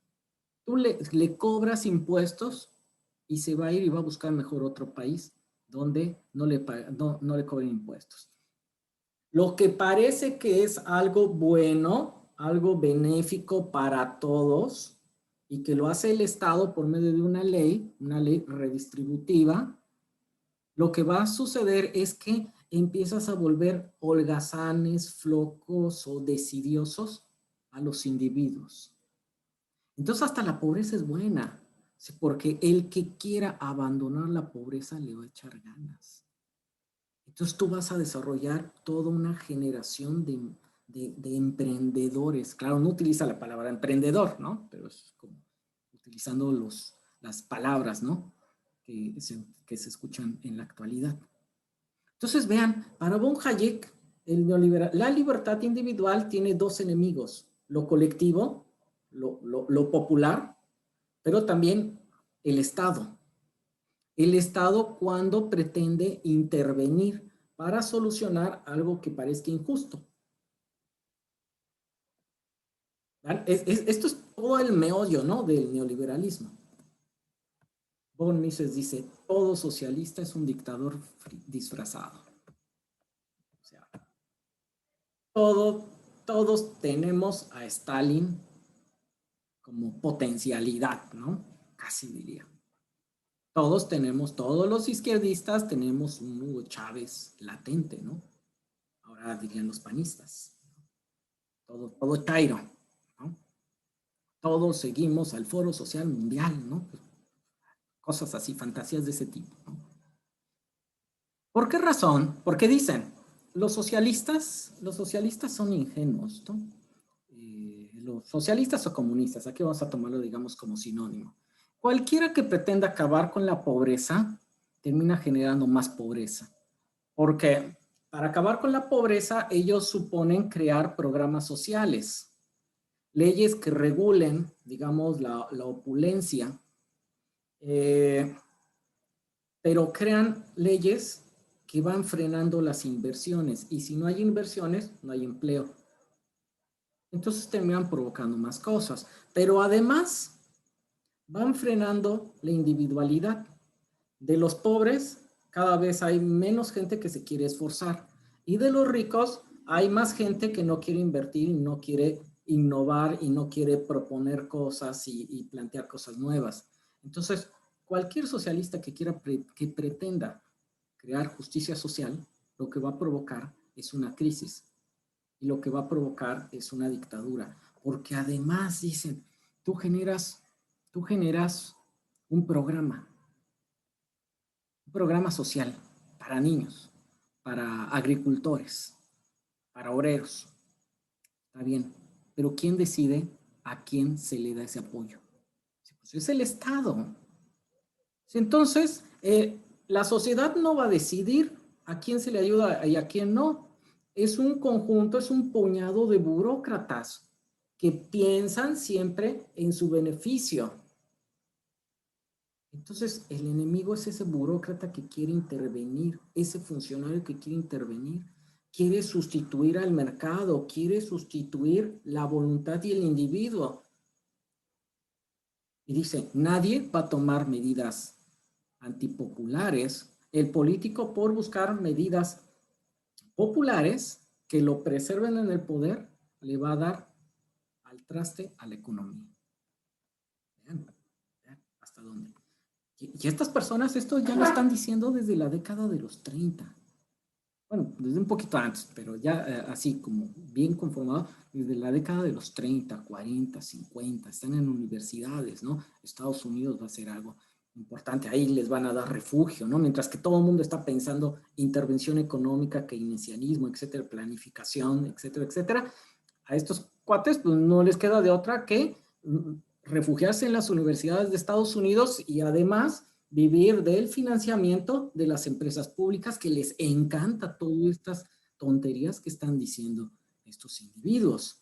Tú le cobras impuestos y se va a ir y va a buscar mejor otro país donde no le cobren impuestos. Lo que parece que es algo bueno, algo benéfico para todos, y que lo hace el Estado por medio de una ley redistributiva, lo que va a suceder es que empiezas a volver holgazanes, flocos o desidiosos a los individuos. Entonces hasta la pobreza es buena, porque el que quiera abandonar la pobreza le va a echar ganas. Entonces tú vas a desarrollar toda una generación de emprendedores. Claro, no utiliza la palabra emprendedor, ¿no? Pero es como utilizando las palabras, ¿no? Que se escuchan en la actualidad. Entonces vean, para von Hayek, la libertad individual tiene dos enemigos, lo colectivo, lo popular, pero también el Estado. El Estado cuando pretende intervenir para solucionar algo que parezca injusto. Esto es todo el meollo, ¿no? Del neoliberalismo. Von Mises dice, todo socialista es un dictador disfrazado. O sea, todos tenemos a Stalin como potencialidad, ¿no? Casi diría. Todos los izquierdistas tenemos un Hugo Chávez latente, ¿no? Ahora dirían los panistas. Todo chairo, ¿no? Todos seguimos al Foro Social Mundial, ¿no? Cosas así, fantasías de ese tipo, ¿no? ¿Por qué razón? Porque dicen, los socialistas son ingenuos, ¿no? Los socialistas o comunistas, aquí vamos a tomarlo, digamos, como sinónimo. Cualquiera que pretenda acabar con la pobreza termina generando más pobreza. Porque para acabar con la pobreza, ellos suponen crear programas sociales, leyes que regulen, digamos, la opulencia, pero crean leyes que van frenando las inversiones. Y si no hay inversiones, no hay empleo. Entonces terminan provocando más cosas. Pero además, van frenando la individualidad. De los pobres, cada vez hay menos gente que se quiere esforzar. Y de los ricos, hay más gente que no quiere invertir y no quiere innovar y no quiere proponer cosas y plantear cosas nuevas. Entonces, cualquier socialista que pretenda crear justicia social, lo que va a provocar es una crisis. Y lo que va a provocar es una dictadura. Porque además, dicen, tú generas un programa social para niños, para agricultores, para obreros. Está bien, pero ¿quién decide a quién se le da ese apoyo? Pues es el Estado. Entonces, la sociedad no va a decidir a quién se le ayuda y a quién no. Es un conjunto, es un puñado de burócratas que piensan siempre en su beneficio. Entonces, el enemigo es ese burócrata que quiere intervenir, ese funcionario que quiere intervenir, quiere sustituir al mercado, quiere sustituir la voluntad y el individuo. Y dice, nadie va a tomar medidas antipopulares. El político, por buscar medidas populares que lo preserven en el poder, le va a dar al traste a la economía. Vean, vean hasta dónde. Y estas personas, esto ya lo están diciendo desde la década de los 30. Bueno, desde un poquito antes, pero ya así como bien conformado, desde la década de los 30, 40, 50, están en universidades, ¿no? Estados Unidos va a hacer algo importante, ahí les van a dar refugio, ¿no? Mientras que todo el mundo está pensando intervención económica, keynesianismo, etcétera, planificación, etcétera, etcétera, a estos cuates pues no les queda de otra que refugiarse en las universidades de Estados Unidos y además vivir del financiamiento de las empresas públicas que les encanta todas estas tonterías que están diciendo estos individuos.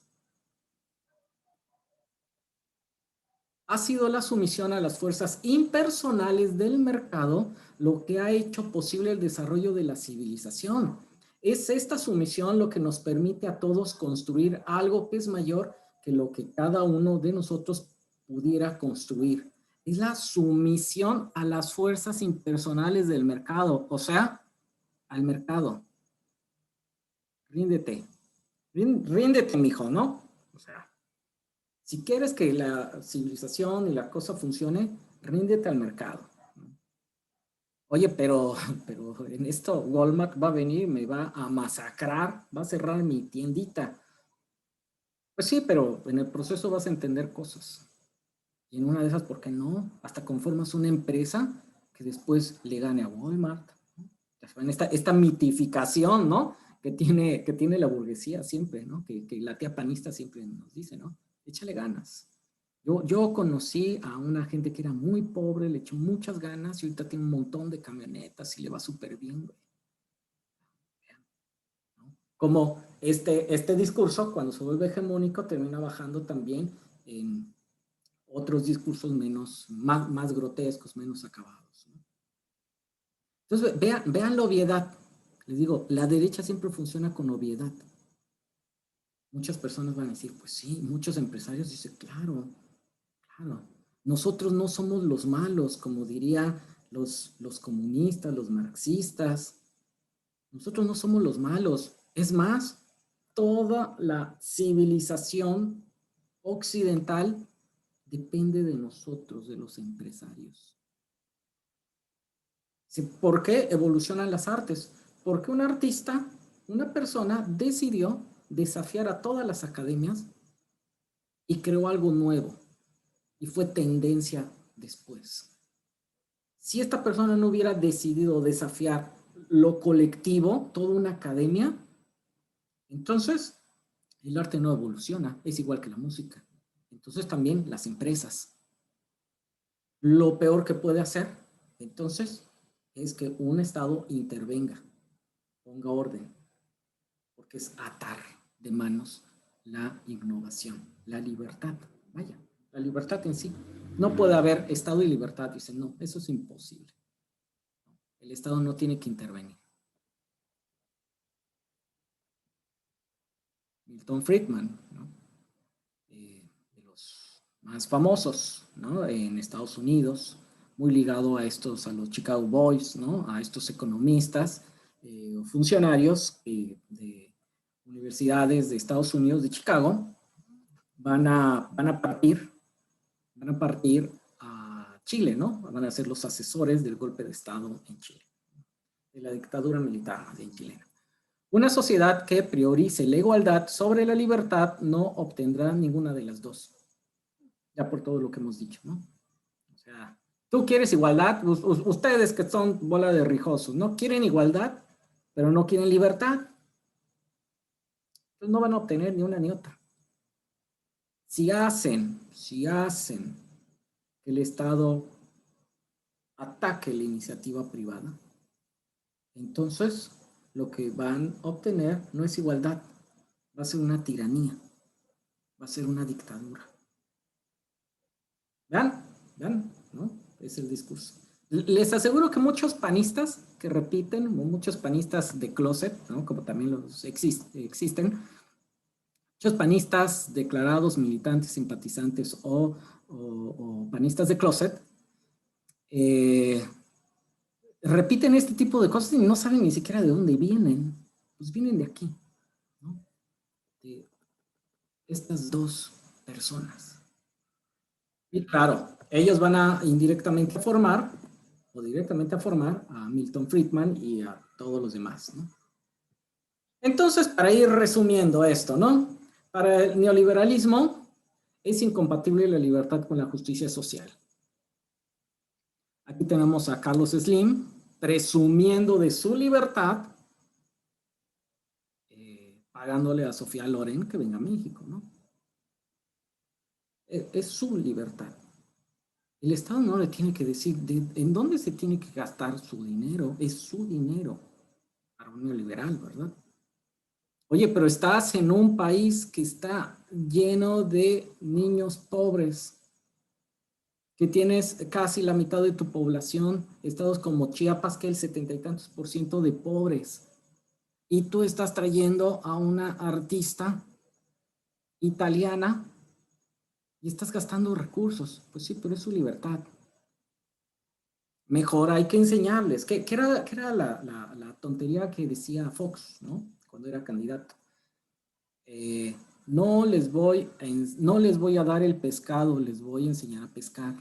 Ha sido la sumisión a las fuerzas impersonales del mercado lo que ha hecho posible el desarrollo de la civilización. Es esta sumisión lo que nos permite a todos construir algo que es mayor que lo que cada uno de nosotros pudiera construir. Es la sumisión a las fuerzas impersonales del mercado, o sea, al mercado. Ríndete. Ríndete, mijo, ¿no? O sea, si quieres que la civilización y la cosa funcione, ríndete al mercado. Oye, pero en esto Walmart va a venir, me va a masacrar, va a cerrar mi tiendita. Pues sí, pero en el proceso vas a entender cosas. Y en una de esas, ¿por qué no? Hasta conformas una empresa que después le gane a Walmart. En esta mitificación, ¿no? Que tiene la burguesía siempre, ¿no? Que la tía panista siempre nos dice, ¿no? Échale ganas. Yo conocí a una gente que era muy pobre, le echó muchas ganas y ahorita tiene un montón de camionetas y le va súper bien, güey. ¿No? Como este discurso, cuando se vuelve hegemónico, termina bajando también en otros discursos más grotescos, menos acabados, ¿no? Entonces, vean la obviedad. Les digo, la derecha siempre funciona con obviedad. Muchas personas van a decir, pues sí, muchos empresarios dicen, claro, claro, nosotros no somos los malos, como dirían los comunistas, los marxistas. Nosotros no somos los malos. Es más, toda la civilización occidental depende de nosotros, de los empresarios. ¿Por qué evolucionan las artes? Porque un artista, una persona, decidió desafiar a todas las academias y creó algo nuevo y fue tendencia después. Si esta persona no hubiera decidido desafiar lo colectivo, toda una academia, entonces el arte no evoluciona, es igual que la música. Entonces también las empresas. Lo peor que puede hacer, entonces, es que un Estado intervenga, ponga orden, porque es atar de manos la innovación, la libertad. Vaya, la libertad en sí. No puede haber Estado y libertad. Dicen, no, eso es imposible. El Estado no tiene que intervenir. Milton Friedman, ¿no? De los más famosos, ¿no? En Estados Unidos, muy ligado a los Chicago Boys, ¿no? A estos economistas, funcionarios de universidades de Estados Unidos, de Chicago, van a partir a Chile, ¿no? Van a ser los asesores del golpe de Estado en Chile, de la dictadura militar en Chile. Una sociedad que priorice la igualdad sobre la libertad no obtendrá ninguna de las dos. Ya por todo lo que hemos dicho, ¿no? O sea, tú quieres igualdad, ustedes que son bola de rijosos, no quieren igualdad, pero no quieren libertad. Entonces no van a obtener ni una ni otra. Si hacen que el Estado ataque la iniciativa privada, entonces lo que van a obtener no es igualdad, va a ser una tiranía. Va a ser una dictadura. Vean, vean, ¿no? Es el discurso. Les aseguro que muchos panistas que repiten, muchos panistas de closet, ¿no? Como también los existen, muchos panistas declarados, militantes, simpatizantes o panistas de closet, repiten este tipo de cosas y no saben ni siquiera de dónde vienen. Pues vienen de aquí, ¿no? De estas dos personas. Y claro, ellos van a indirectamente a formar o directamente a formar a Milton Friedman y a todos los demás, ¿no? Entonces, para ir resumiendo esto, ¿no? Para el neoliberalismo es incompatible la libertad con la justicia social. Aquí tenemos a Carlos Slim presumiendo de su libertad, pagándole a Sofía Loren que venga a México, ¿no? Es su libertad. El Estado no le tiene que decir en dónde se tiene que gastar su dinero. Es su dinero para un neoliberal, ¿verdad? Oye, pero estás en un país que está lleno de niños pobres, que tienes casi la mitad de tu población, estados como Chiapas, que el 70 y tantos % de pobres, y tú estás trayendo a una artista italiana y estás gastando recursos. Pues sí, pero es su libertad. Mejor hay que enseñarles. ¿Qué era la tontería que decía Fox, ¿no? Cuando era candidato? No les voy a dar el pescado, les voy a enseñar a pescar.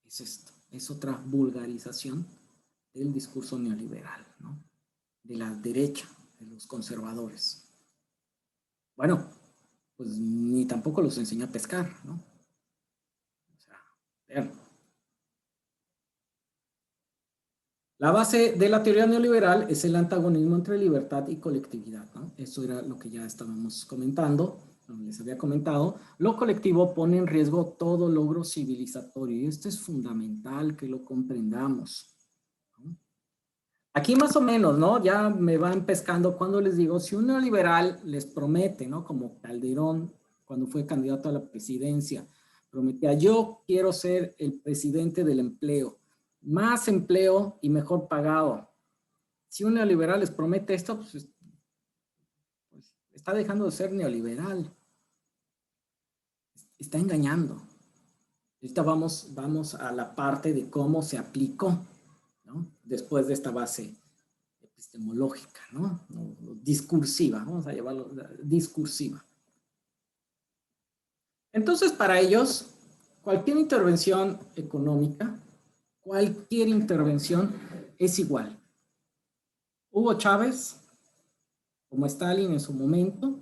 Es esto, es otra vulgarización del discurso neoliberal, ¿no? De la derecha, de los conservadores. Bueno, pues ni tampoco los enseñó a pescar, ¿no? O sea, vean. La base de la teoría neoliberal es el antagonismo entre libertad y colectividad, ¿no? Eso era lo que ya estábamos comentando, les había comentado. Lo colectivo pone en riesgo todo logro civilizatorio y esto es fundamental que lo comprendamos, ¿no? Aquí más o menos, ¿no? Ya me van pescando cuando les digo, si un neoliberal les promete, ¿no? Como Calderón, cuando fue candidato a la presidencia, prometía, yo quiero ser el presidente del empleo, más empleo y mejor pagado. Si un neoliberal les promete esto, pues está dejando de ser neoliberal. Está engañando. Ahorita vamos a la parte de cómo se aplicó, ¿no? Después de esta base epistemológica, ¿no? Discursiva, vamos a llevarlo discursiva. Entonces, para ellos, cualquier intervención económica, cualquier intervención es igual. Hugo Chávez, como Stalin en su momento,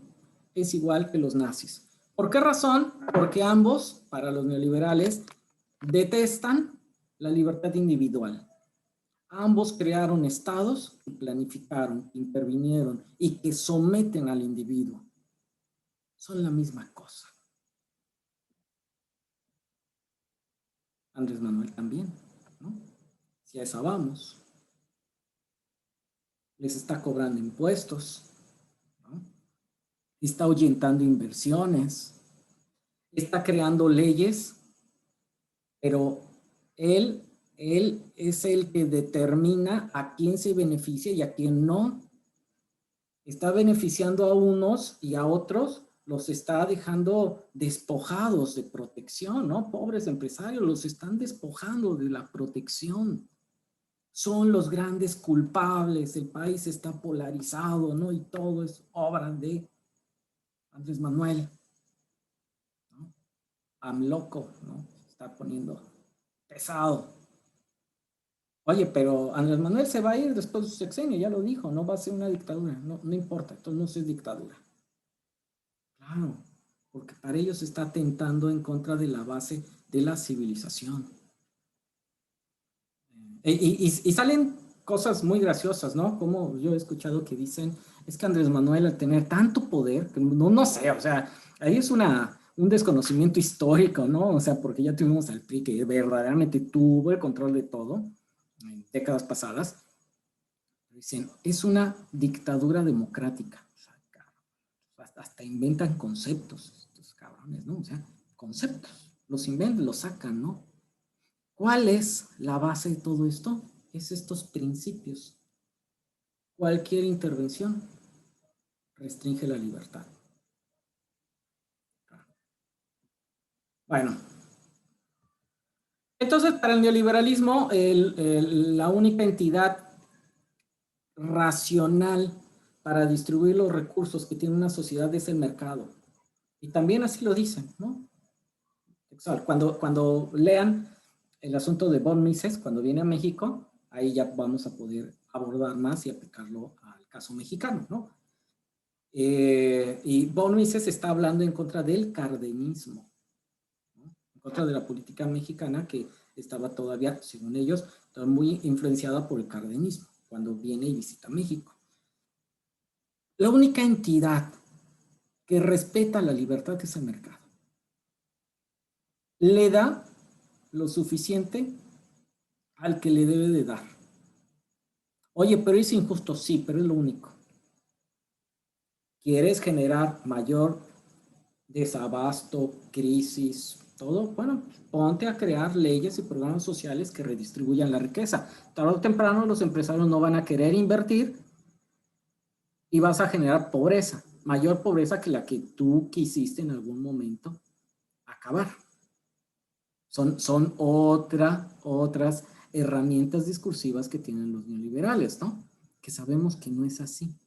es igual que los nazis. ¿Por qué razón? Porque ambos, para los neoliberales, detestan la libertad individual. Ambos crearon estados que planificaron, que intervinieron y que someten al individuo. Son la misma cosa. Andrés Manuel también, ¿no? Si a esa vamos. Les está cobrando impuestos, ¿no? Está ahuyentando inversiones, está creando leyes, pero él es el que determina a quién se beneficia y a quién no. Está beneficiando a unos y a otros los está dejando despojados de protección, ¿no? Pobres empresarios los están despojando de la protección. Son los grandes culpables, el país está polarizado, ¿no? Y todo es obra de Andrés Manuel, ¿no? AMLOCO, ¿no? Se está poniendo pesado. Oye, pero Andrés Manuel se va a ir después de su sexenio, ya lo dijo, no va a ser una dictadura, no importa, entonces no es dictadura. Claro, porque para ellos está atentando en contra de la base de la civilización. Y salen cosas muy graciosas, ¿no? Como yo he escuchado que dicen, es que Andrés Manuel al tener tanto poder, que no sé, o sea, ahí es un desconocimiento histórico, ¿no? O sea, porque ya tuvimos al PRI que verdaderamente tuvo el control de todo en décadas pasadas. Dicen, es una dictadura democrática. O sea, hasta inventan conceptos, estos cabrones, ¿no? O sea, conceptos, los inventan, los sacan, ¿no? ¿Cuál es la base de todo esto? Es estos principios. Cualquier intervención restringe la libertad. Bueno, entonces para el neoliberalismo la única entidad racional para distribuir los recursos que tiene una sociedad es el mercado. Y también así lo dicen, ¿no? Cuando lean el asunto de von Mises, cuando viene a México, ahí ya vamos a poder abordar más y aplicarlo al caso mexicano, ¿no? Y von Mises está hablando en contra del cardenismo, ¿no? En contra de la política mexicana que estaba todavía, según ellos, muy influenciada por el cardenismo, cuando viene y visita México. La única entidad que respeta la libertad es el mercado. Le da lo suficiente al que le debe de dar. Oye, pero es injusto, sí, pero es lo único. ¿Quieres generar mayor desabasto, crisis, todo? Bueno, ponte a crear leyes y programas sociales que redistribuyan la riqueza. Tarde o temprano los empresarios no van a querer invertir y vas a generar pobreza, mayor pobreza que la que tú quisiste en algún momento acabar. Son otras herramientas discursivas que tienen los neoliberales, ¿no? Que sabemos que no es así.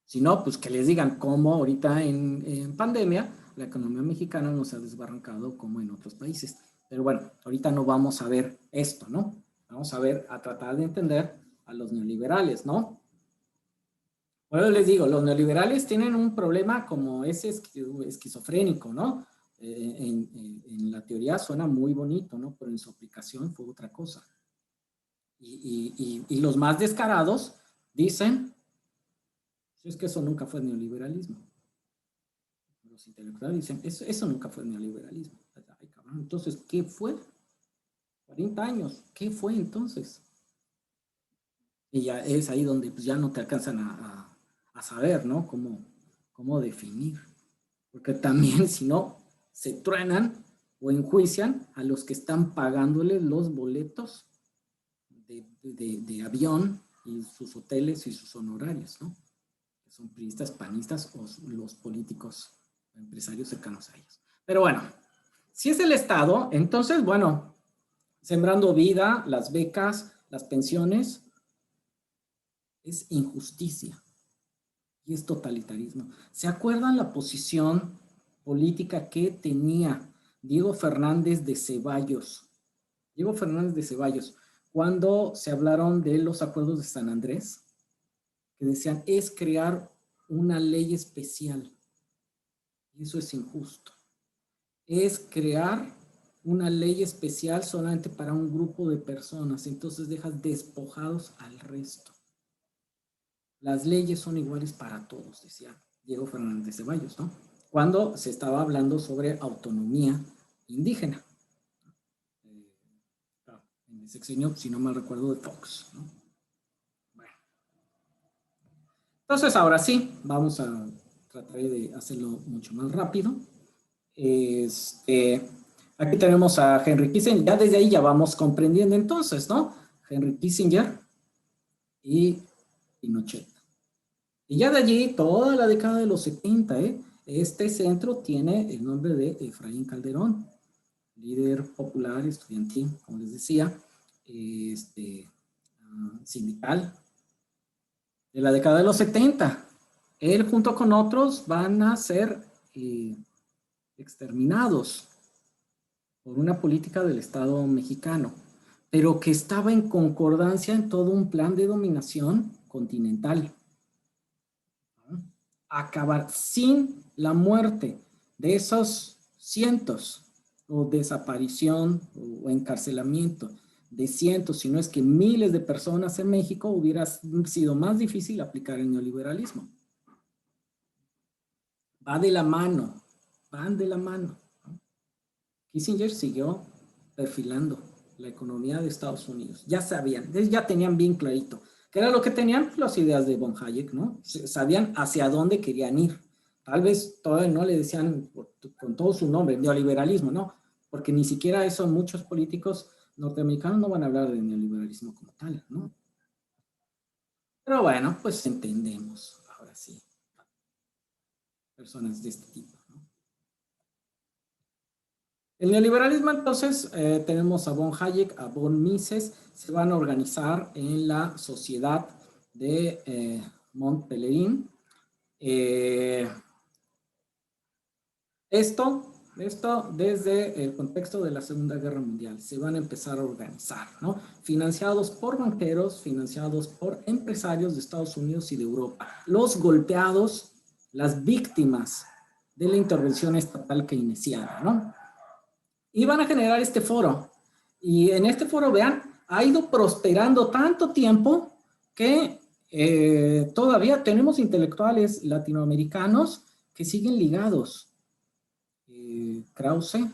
Si no, pues que les digan cómo ahorita en pandemia la economía mexicana no se ha desbarrancado como en otros países. Pero bueno, ahorita no vamos a ver esto, ¿no? Vamos a tratar de entender a los neoliberales, ¿no? Bueno, les digo, los neoliberales tienen un problema como ese esquizofrénico, ¿no? En la teoría suena muy bonito, ¿no? Pero en su aplicación fue otra cosa. Y los más descarados dicen, es que eso nunca fue neoliberalismo. Los intelectuales dicen, eso nunca fue neoliberalismo. Ay, cabrón, entonces, ¿qué fue? 40 años, ¿qué fue entonces? Y ya es ahí donde pues, ya no te alcanzan a saber, ¿no? Cómo definir. Porque también, si no, se truenan o enjuician a los que están pagándoles los boletos de avión y sus hoteles y sus honorarios, ¿no? Que son priistas, panistas o los políticos o empresarios cercanos a ellos. Pero bueno, si es el Estado, entonces, bueno, sembrando vida, las becas, las pensiones, es injusticia y es totalitarismo. ¿Se acuerdan la posición política que tenía Diego Fernández de Ceballos? Diego Fernández de Ceballos, cuando se hablaron de los acuerdos de San Andrés, que decían es crear una ley especial. Y eso es injusto. Es crear una ley especial solamente para un grupo de personas, entonces dejas despojados al resto. Las leyes son iguales para todos, decía Diego Fernández de Ceballos, ¿no? Cuando se estaba hablando sobre autonomía indígena. En el sexenio, si no mal recuerdo, de Fox, ¿no? Bueno. Entonces, ahora sí, vamos a tratar de hacerlo mucho más rápido. Aquí tenemos a Henry Kissinger, ya desde ahí ya vamos comprendiendo entonces, ¿no? Henry Kissinger y Pinochet. Y ya de allí, toda la década de los 70, este centro tiene el nombre de Efraín Calderón, líder popular, estudiantil, como les decía, sindical, de la década de los 70. Él junto con otros van a ser exterminados por una política del Estado mexicano, pero que estaba en concordancia en todo un plan de dominación continental. Acabar sin la muerte de esos cientos o desaparición o encarcelamiento de cientos, si no es que miles de personas en México, hubiera sido más difícil aplicar el neoliberalismo. Va de la mano, van de la mano. Kissinger siguió perfilando la economía de Estados Unidos. Ya sabían, ya tenían bien clarito ¿Qué era lo que tenían? Las ideas de von Hayek, ¿no? Sabían hacia dónde querían ir. Tal vez todavía no le decían con todo su nombre, neoliberalismo, ¿no? Porque ni siquiera eso muchos políticos norteamericanos no van a hablar de neoliberalismo como tal, ¿no? Pero bueno, pues entendemos, ahora sí, personas de este tipo, ¿no? El neoliberalismo, entonces, tenemos a von Hayek, a von Mises, se van a organizar en la sociedad de Mont Pelerin. Esto desde el contexto de la Segunda Guerra Mundial. Se van a empezar a organizar, ¿no? Financiados por banqueros, financiados por empresarios de Estados Unidos y de Europa. Los golpeados, las víctimas de la intervención estatal keynesiana, ¿no? Y van a generar este foro. Y en este foro, vean, ha ido prosperando tanto tiempo que todavía tenemos intelectuales latinoamericanos que siguen ligados. Krause,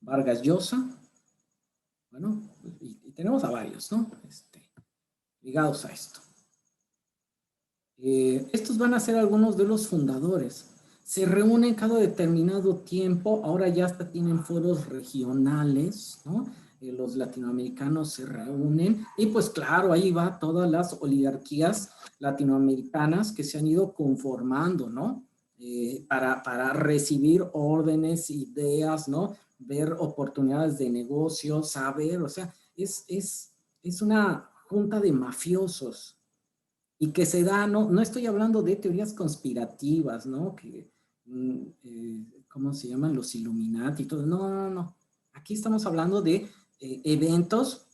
Vargas Llosa, bueno, y tenemos a varios, ¿no? Ligados a esto. Estos van a ser algunos de los fundadores. Se reúnen cada determinado tiempo, ahora ya hasta tienen foros regionales, ¿no? Los latinoamericanos se reúnen y pues claro, ahí va todas las oligarquías latinoamericanas que se han ido conformando, ¿no? Para recibir órdenes, ideas, ¿no? Ver oportunidades de negocio, saber, o sea, es una junta de mafiosos y que se da, no estoy hablando de teorías conspirativas, ¿no? Que, ¿cómo se llaman? Los Illuminati y todo. No. Aquí estamos hablando de eventos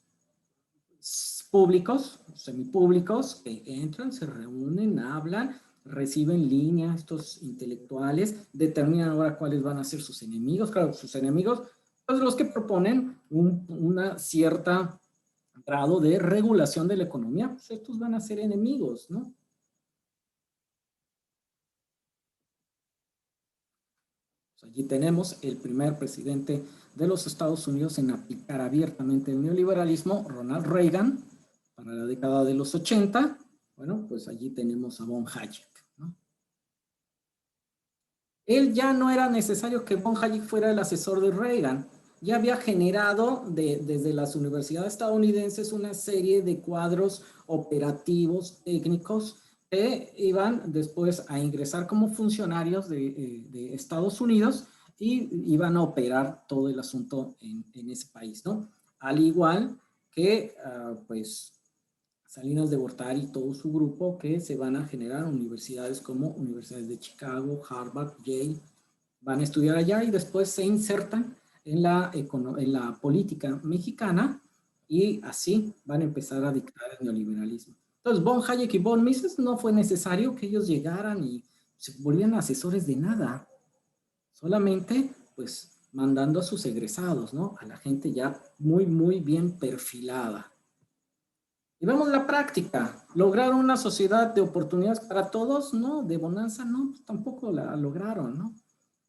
públicos, semipúblicos, que entran, se reúnen, hablan, reciben línea estos intelectuales, determinan ahora cuáles van a ser sus enemigos. Claro, sus enemigos, pues los que proponen una cierta grado de regulación de la economía, pues estos van a ser enemigos, ¿no? Pues allí tenemos el primer presidente de los Estados Unidos en aplicar abiertamente el neoliberalismo, Ronald Reagan, para la década de los 80. Bueno, pues allí tenemos a von Hayek, ¿no? Él ya no era necesario que von Hayek fuera el asesor de Reagan, ya había generado desde las universidades estadounidenses una serie de cuadros operativos, técnicos, que iban después a ingresar como funcionarios de Estados Unidos y iban a operar todo el asunto en ese país, ¿no? Al igual que, pues, Salinas de Gortari y todo su grupo, que se van a generar universidades como universidades de Chicago, Harvard, Yale, van a estudiar allá y después se insertan en la política mexicana y así van a empezar a dictar el neoliberalismo. Entonces, von Hayek y von Mises no fue necesario que ellos llegaran y se volvieran asesores de nada, solamente pues mandando a sus egresados, ¿no? A la gente ya muy, muy bien perfilada. Y vemos la práctica. ¿Lograron una sociedad de oportunidades para todos? No. ¿De bonanza? No, pues tampoco la lograron, ¿no?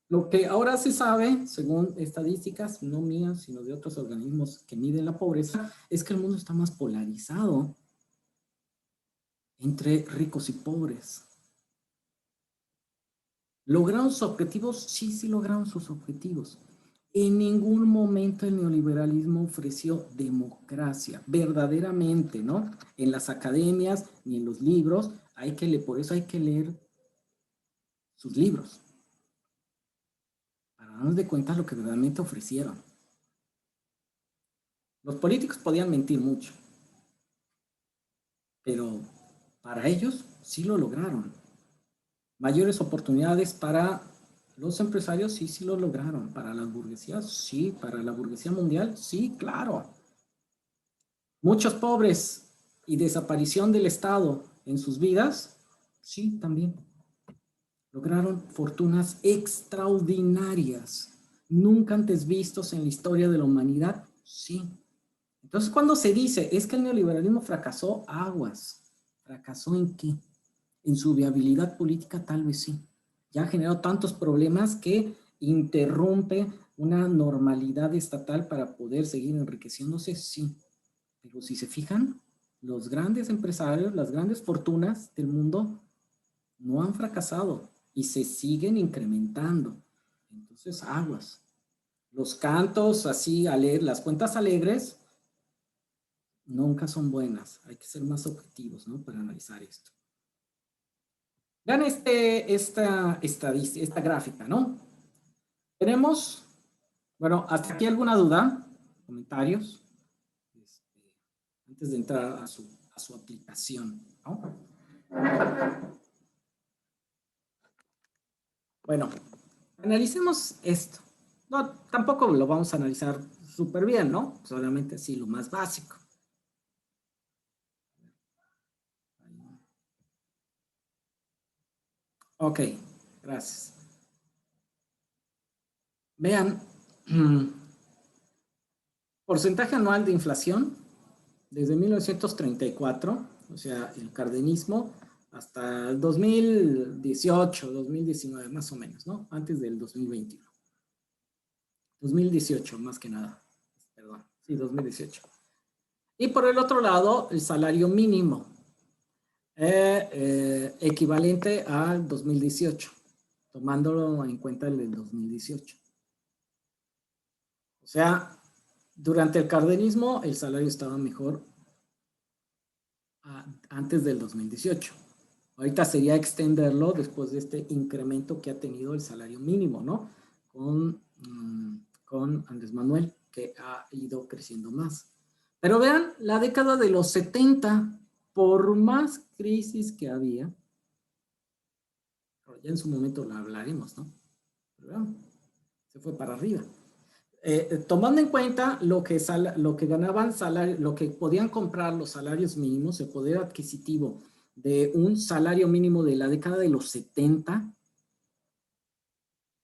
Lo que ahora se sabe, según estadísticas, no mías, sino de otros organismos que miden la pobreza, es que el mundo está más polarizado entre ricos y pobres. ¿Lograron sus objetivos? Sí lograron sus objetivos. En ningún momento el neoliberalismo ofreció democracia, verdaderamente, ¿no? En las academias ni en los libros, por eso hay que leer sus libros, para darnos de cuenta de lo que verdaderamente ofrecieron. Los políticos podían mentir mucho, pero para ellos sí lo lograron. Mayores oportunidades para los empresarios, sí lo lograron. Para las burguesías, sí. Para la burguesía mundial, sí, claro. Muchos pobres y desaparición del Estado en sus vidas, sí, también. Lograron fortunas extraordinarias, nunca antes vistos en la historia de la humanidad, sí. Entonces, cuando se dice, es que el neoliberalismo fracasó, aguas. ¿Fracasó en qué? En su viabilidad política, tal vez sí. Ya ha generado tantos problemas que interrumpe una normalidad estatal para poder seguir enriqueciéndose, sí. Pero si se fijan, los grandes empresarios, las grandes fortunas del mundo no han fracasado y se siguen incrementando. Entonces, aguas. Los cantos así, las cuentas alegres nunca son buenas. Hay que ser más objetivos, ¿no? Para analizar esto. Vean esta gráfica, ¿no? Tenemos, bueno, ¿hasta aquí alguna duda? ¿Comentarios? Antes de entrar a su aplicación, ¿no? Bueno, analicemos esto. No, tampoco lo vamos a analizar súper bien, ¿no? Solamente así lo más básico. Ok, gracias. Vean, porcentaje anual de inflación desde 1934, o sea, el cardenismo, hasta el 2018, 2019, más o menos, ¿no? Antes del 2021. 2018, más que nada. Perdón, sí, 2018. Y por el otro lado, el salario mínimo, equivalente al 2018, tomándolo en cuenta el del 2018. O sea, durante el cardenismo el salario estaba mejor antes del 2018. Ahorita sería extenderlo después de este incremento que ha tenido el salario mínimo, ¿no? Con Andrés Manuel, que ha ido creciendo más. Pero vean, la década de los 70, por más crisis que había, ya en su momento la hablaremos, ¿no? Pero vean, se fue para arriba. Tomando en cuenta lo que ganaban salario, lo que podían comprar los salarios mínimos, el poder adquisitivo de un salario mínimo de la década de los 70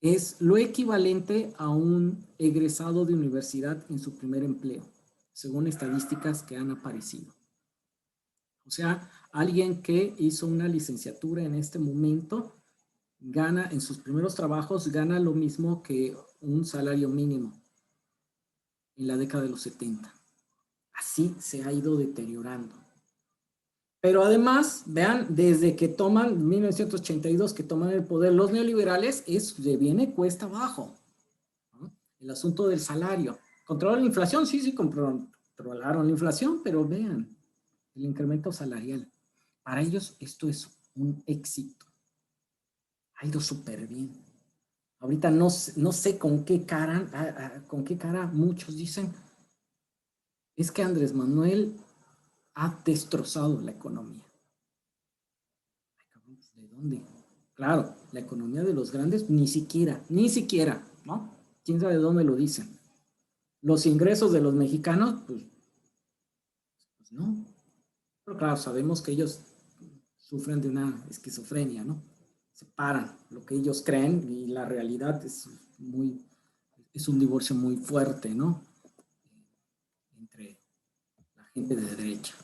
es lo equivalente a un egresado de universidad en su primer empleo, según estadísticas que han aparecido. O sea, alguien que hizo una licenciatura en este momento gana, en sus primeros trabajos, gana lo mismo que un salario mínimo en la década de los 70. Así se ha ido deteriorando. Pero además, vean, desde que toman 1982, que toman el poder los neoliberales, viene cuesta abajo, ¿no? El asunto del salario. ¿Controlaron la inflación? Sí, controlaron la inflación, pero vean, el incremento salarial. Para ellos esto es un éxito. Ha ido súper bien. Ahorita no sé con qué cara muchos dicen, es que Andrés Manuel ha destrozado la economía. ¿De dónde? Claro, la economía de los grandes ni siquiera, ¿no? ¿Quién sabe de dónde lo dicen? Los ingresos de los mexicanos, pues no. Pero claro, sabemos que ellos sufren de una esquizofrenia, ¿no? Separan lo que ellos creen y la realidad es un divorcio muy fuerte, ¿no? Entre la gente de derecha.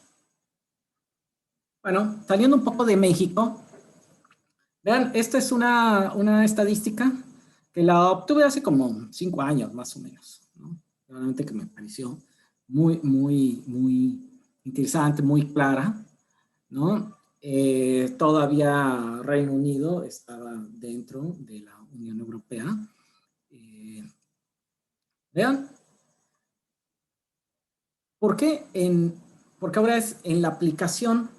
Bueno, saliendo un poco de México, vean, esta es una estadística que la obtuve hace como 5 años, más o menos, ¿no? Realmente que me pareció muy, muy, muy interesante, muy clara, ¿no? Todavía Reino Unido estaba dentro de la Unión Europea. Vean, porque ahora es en la aplicación,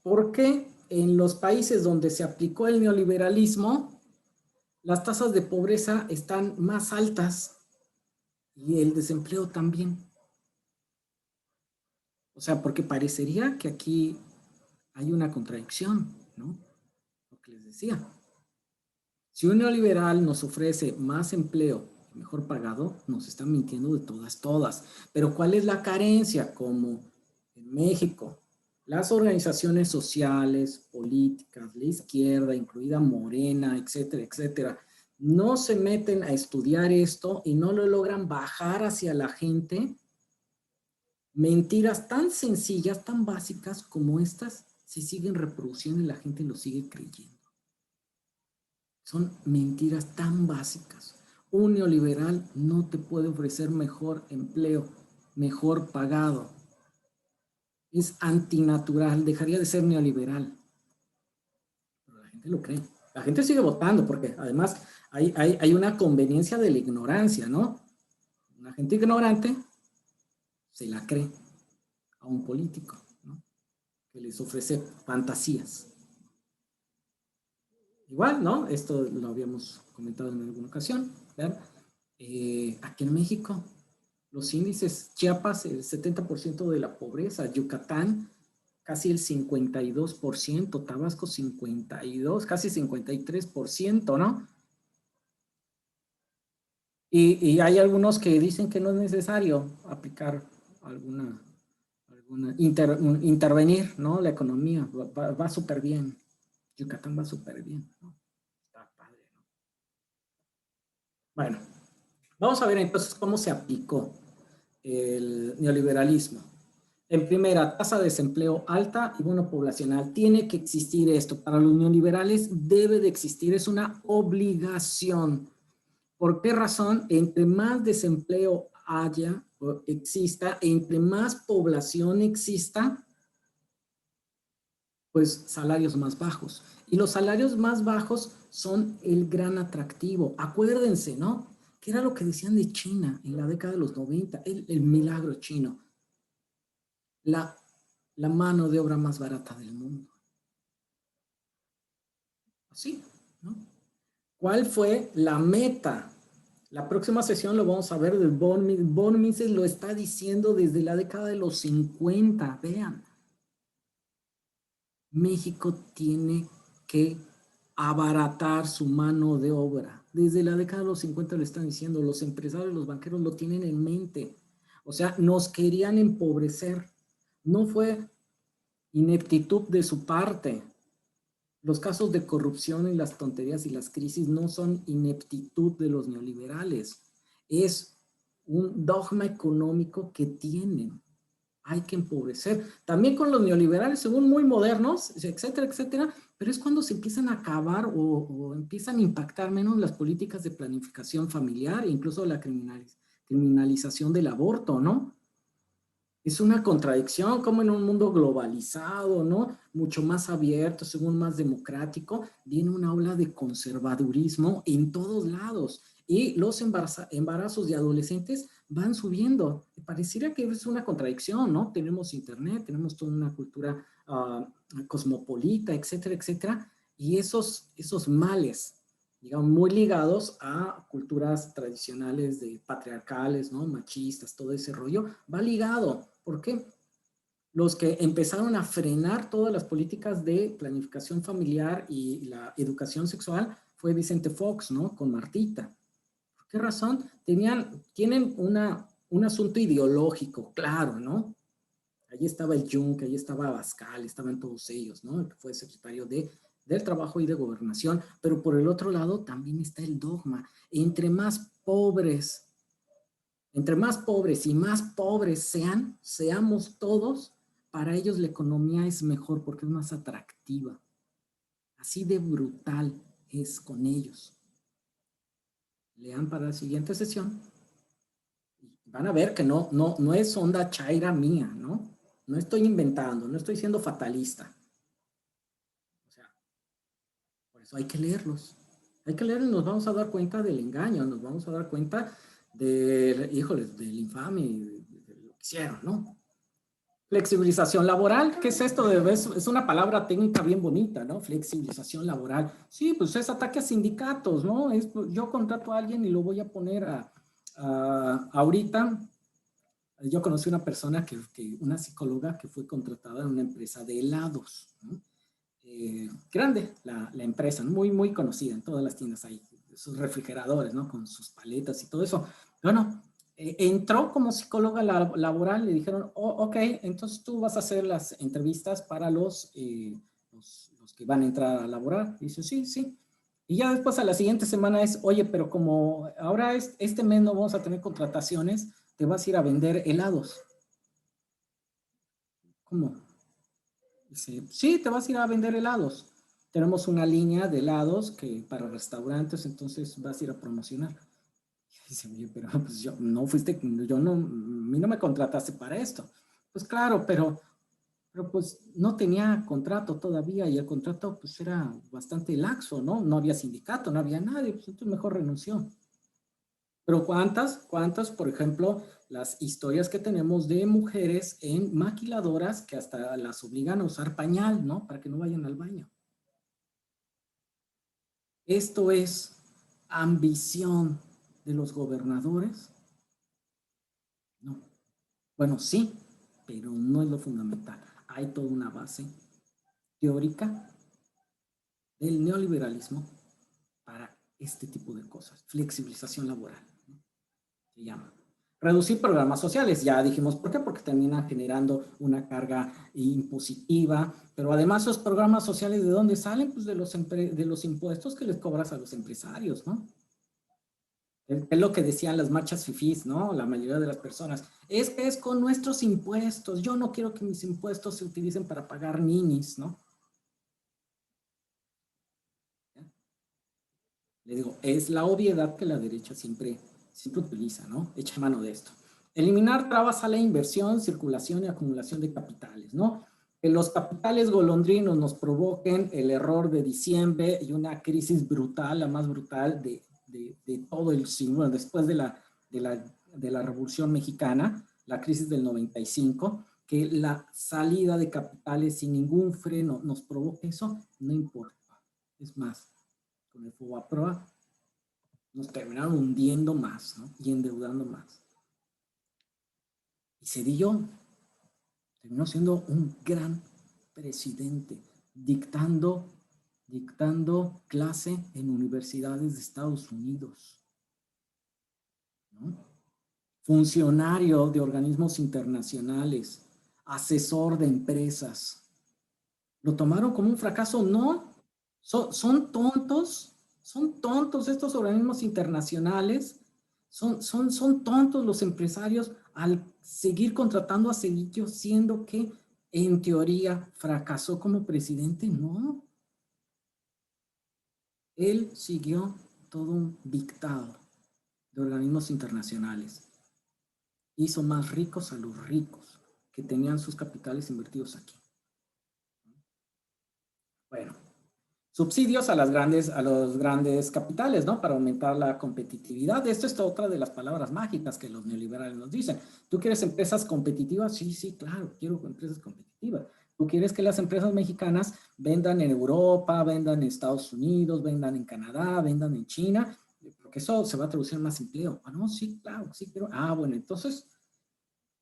porque en los países donde se aplicó el neoliberalismo, las tasas de pobreza están más altas y el desempleo también. O sea, porque parecería que aquí hay una contradicción, ¿no? Lo que les decía. Si un neoliberal nos ofrece más empleo mejor pagado, nos están mintiendo de todas. Pero ¿cuál es la carencia? Como en México, las organizaciones sociales, políticas, la izquierda, incluida Morena, etcétera, etcétera, no se meten a estudiar esto y no lo logran bajar hacia la gente. Mentiras tan sencillas, tan básicas como estas, se siguen reproduciendo y la gente lo sigue creyendo. Son mentiras tan básicas. Un neoliberal no te puede ofrecer mejor empleo, mejor pagado. es antinatural, dejaría de ser neoliberal. Pero la gente lo cree. La gente sigue votando porque además hay una conveniencia de la ignorancia, ¿no? Una gente ignorante se la cree a un político, ¿no? Que les ofrece fantasías. Igual, ¿no? Esto lo habíamos comentado en alguna ocasión, ¿verdad? Aquí en México, los índices, Chiapas, el 70% de la pobreza, Yucatán, casi el 52%, Tabasco 52%, casi 53%, ¿no? Y hay algunos que dicen que no es necesario aplicar intervenir, ¿no? La economía va súper bien. Yucatán va súper bien, ¿no? Está padre, ¿no? Bueno, vamos a ver entonces cómo se aplicó el neoliberalismo. En primera, tasa de desempleo alta y bono poblacional. Tiene que existir esto. Para los neoliberales debe de existir, es una obligación. ¿Por qué razón? Entre más desempleo haya o exista, entre más población exista, pues salarios más bajos. Y los salarios más bajos son el gran atractivo. Acuérdense, ¿no? ¿Qué era lo que decían de China en la década de los 90? El milagro chino. La, la mano de obra más barata del mundo. Así, ¿no? ¿Cuál fue la meta? La próxima sesión lo vamos a ver del Von Mises lo está diciendo desde la década de los 50. Vean, México tiene que abaratar su mano de obra. Desde la década de los 50 lo están diciendo, los empresarios, los banqueros lo tienen en mente. O sea, nos querían empobrecer. No fue ineptitud de su parte. Los casos de corrupción y las tonterías y las crisis no son ineptitud de los neoliberales. Es un dogma económico que tienen. Hay que empobrecer. También con los neoliberales, según muy modernos, etcétera, etcétera, pero es cuando se empiezan a acabar o empiezan a impactar menos las políticas de planificación familiar e incluso la criminalización del aborto, ¿no? Es una contradicción, como en un mundo globalizado, ¿no? Mucho más abierto, según más democrático, viene una ola de conservadurismo en todos lados. Y los embarazos de adolescentes van subiendo. Pareciera que es una contradicción, ¿no? Tenemos internet, tenemos toda una cultura cosmopolita, etcétera, etcétera. Y esos males, digamos, muy ligados a culturas tradicionales de patriarcales, ¿no? Machistas, todo ese rollo, va ligado. ¿Por qué? Los que empezaron a frenar todas las políticas de planificación familiar y la educación sexual fue Vicente Fox, ¿no? Con Martita. ¿Por qué razón? Tienen un asunto ideológico, claro, ¿no? Allí estaba el Jung, allí estaba Abascal, estaban todos ellos, ¿no? El que fue secretario del Trabajo y de Gobernación, pero por el otro lado también está el dogma. Entre más pobres y más pobres seamos todos, para ellos la economía es mejor porque es más atractiva. Así de brutal es con ellos. Lean para la siguiente sesión. Van a ver que no es onda chaira mía, ¿no? No estoy inventando, no estoy siendo fatalista. O sea, por eso hay que leerlos. Hay que leerlos y nos vamos a dar cuenta del engaño, nos vamos a dar cuenta del infame, de lo que hicieron, ¿no? Flexibilización laboral, ¿qué es esto? Es una palabra técnica bien bonita, ¿no? Flexibilización laboral. Sí, pues es ataque a sindicatos, ¿no? Yo contrato a alguien y lo voy a poner ahorita. Yo conocí una persona, una psicóloga que fue contratada en una empresa de helados, ¿no? Grande la empresa, muy, muy conocida en todas las tiendas ahí, sus refrigeradores, ¿no? Con sus paletas y todo eso. Bueno, entró como psicóloga laboral, le dijeron, oh, ok, entonces tú vas a hacer las entrevistas para los que van a entrar a laborar. Y dice, sí, sí. Y ya después a la siguiente semana es, oye, pero como ahora este mes no vamos a tener contrataciones, te vas a ir a vender helados. ¿Cómo? Dice, sí, te vas a ir a vender helados. Tenemos una línea de helados para restaurantes, entonces vas a ir a promocionar. Dice, oye, pero pues a mí no me contrataste para esto. Pues claro, pero pero pues no tenía contrato todavía y el contrato pues era bastante laxo, ¿no? No había sindicato, no había nadie, pues entonces mejor renunció. Pero ¿cuántas, por ejemplo, las historias que tenemos de mujeres en maquiladoras que hasta las obligan a usar pañal, ¿no? Para que no vayan al baño. Esto es ambición de los gobernadores. No. Bueno, sí, pero no es lo fundamental. Hay toda una base teórica del neoliberalismo para este tipo de cosas. Flexibilización laboral, ¿no? Se llama. Reducir programas sociales, ya dijimos por qué, porque termina generando una carga impositiva, pero además esos programas sociales, ¿de dónde salen? Pues de los impuestos que les cobras a los empresarios, ¿no? Es lo que decían las marchas fifís, ¿no? La mayoría de las personas. Es que es con nuestros impuestos. Yo no quiero que mis impuestos se utilicen para pagar ninis, ¿no? Le digo, es la obviedad que la derecha siempre utiliza, ¿no? Echa mano de esto. Eliminar trabas a la inversión, circulación y acumulación de capitales, ¿no? Que los capitales golondrinos nos provoquen el error de diciembre y una crisis brutal, la más brutal de todo el siglo, después de la Revolución Mexicana, la crisis del 95, que la salida de capitales sin ningún freno nos provoque eso, no importa. Es más, con el FOBAPROA nos terminaron hundiendo más, ¿no? Y endeudando más. Y Zedillo terminó siendo un gran presidente, dictando clase en universidades de Estados Unidos, ¿no? Funcionario de organismos internacionales, asesor de empresas. ¿Lo tomaron como un fracaso? No. Son tontos estos organismos internacionales, son tontos los empresarios al seguir contratando a Zedillo, siendo que en teoría fracasó como presidente. No. Él siguió todo un dictado de organismos internacionales. Hizo más ricos a los ricos que tenían sus capitales invertidos aquí. Bueno, subsidios a los grandes capitales, ¿no? Para aumentar la competitividad. Esto es otra de las palabras mágicas que los neoliberales nos dicen. ¿Tú quieres empresas competitivas? Sí, sí, claro, quiero empresas competitivas. ¿Tú quieres que las empresas mexicanas vendan en Europa, vendan en Estados Unidos, vendan en Canadá, vendan en China? Porque eso se va a traducir en más empleo. Ah, no, sí, claro, sí, pero... Ah, bueno, entonces,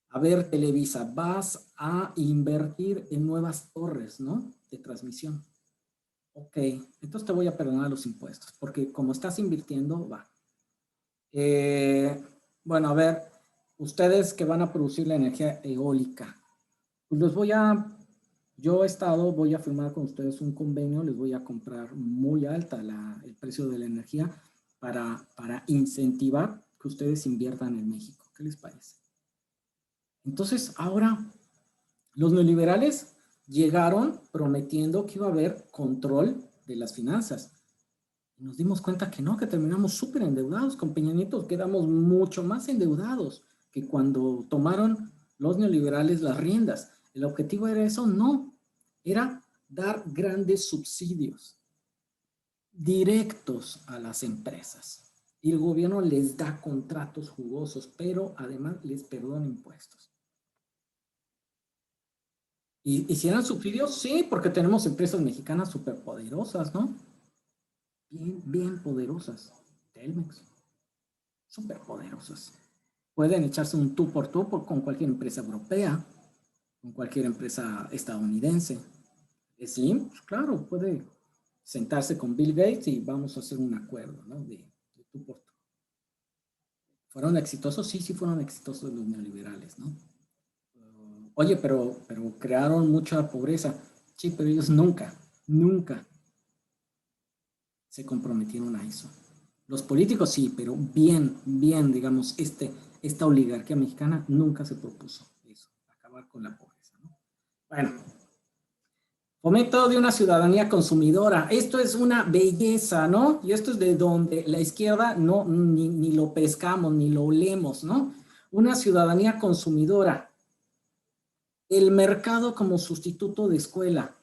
a ver, Televisa, vas a invertir en nuevas torres, ¿no? De transmisión. Ok, entonces te voy a perdonar los impuestos, porque como estás invirtiendo, va. Bueno, a ver, ustedes que van a producir la energía eólica, pues voy a firmar con ustedes un convenio, les voy a comprar muy alta el precio de la energía para incentivar que ustedes inviertan en México. ¿Qué les parece? Entonces, ahora, los neoliberales llegaron prometiendo que iba a haber control de las finanzas. Y nos dimos cuenta que no, que terminamos súper endeudados. Con Peña Nieto quedamos mucho más endeudados que cuando tomaron los neoliberales las riendas. ¿El objetivo era eso? No. Era dar grandes subsidios directos a las empresas. Y el gobierno les da contratos jugosos, pero además les perdona impuestos. ¿Y si eran subsidios? Sí, porque tenemos empresas mexicanas súper poderosas, ¿no? Bien poderosas. Telmex. Súper poderosas. Pueden echarse un tú por tú con cualquier empresa europea, con cualquier empresa estadounidense. Slim, pues claro, puede sentarse con Bill Gates y vamos a hacer un acuerdo, ¿no? De tú por tú. ¿Fueron exitosos? Sí, sí fueron exitosos los neoliberales, ¿no? Oye, pero crearon mucha pobreza. Sí, pero ellos nunca se comprometieron a eso. Los políticos sí, pero bien, digamos, esta oligarquía mexicana nunca se propuso eso, acabar con la pobreza, ¿no? Bueno, fomento de una ciudadanía consumidora. Esto es una belleza, ¿no? Y esto es de donde la izquierda no, ni lo pescamos, ni lo olemos, ¿no? Una ciudadanía consumidora. el mercado como sustituto de escuela.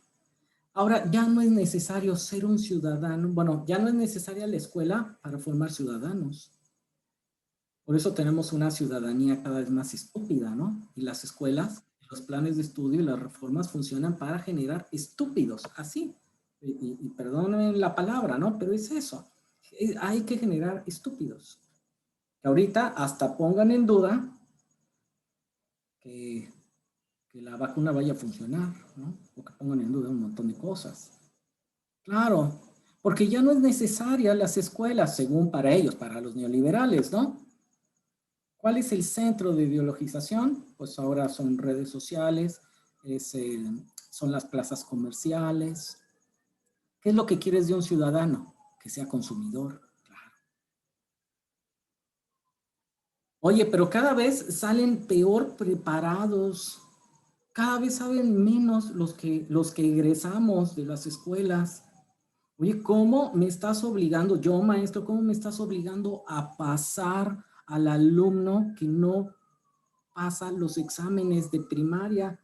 Ahora ya no es necesario ser un ciudadano, bueno, ya no es necesaria la escuela para formar ciudadanos. Por eso tenemos una ciudadanía cada vez más estúpida, ¿no? Y las escuelas, los planes de estudio y las reformas funcionan para generar estúpidos, así. Y perdonen la palabra, ¿no? Pero es eso. Hay que generar estúpidos. Que ahorita hasta pongan en duda que la vacuna vaya a funcionar, ¿no? O que pongan en duda un montón de cosas. Claro, porque ya no es necesaria las escuelas, según para ellos, para los neoliberales, ¿no? ¿Cuál es el centro de ideologización? Pues ahora son redes sociales, son las plazas comerciales. ¿Qué es lo que quieres de un ciudadano? Que sea consumidor, claro. Oye, pero cada vez salen peor preparados, cada vez saben menos los que egresamos de las escuelas. Oye, ¿cómo me estás obligando, yo maestro, cómo me estás obligando a pasar al alumno que no pasa los exámenes de primaria?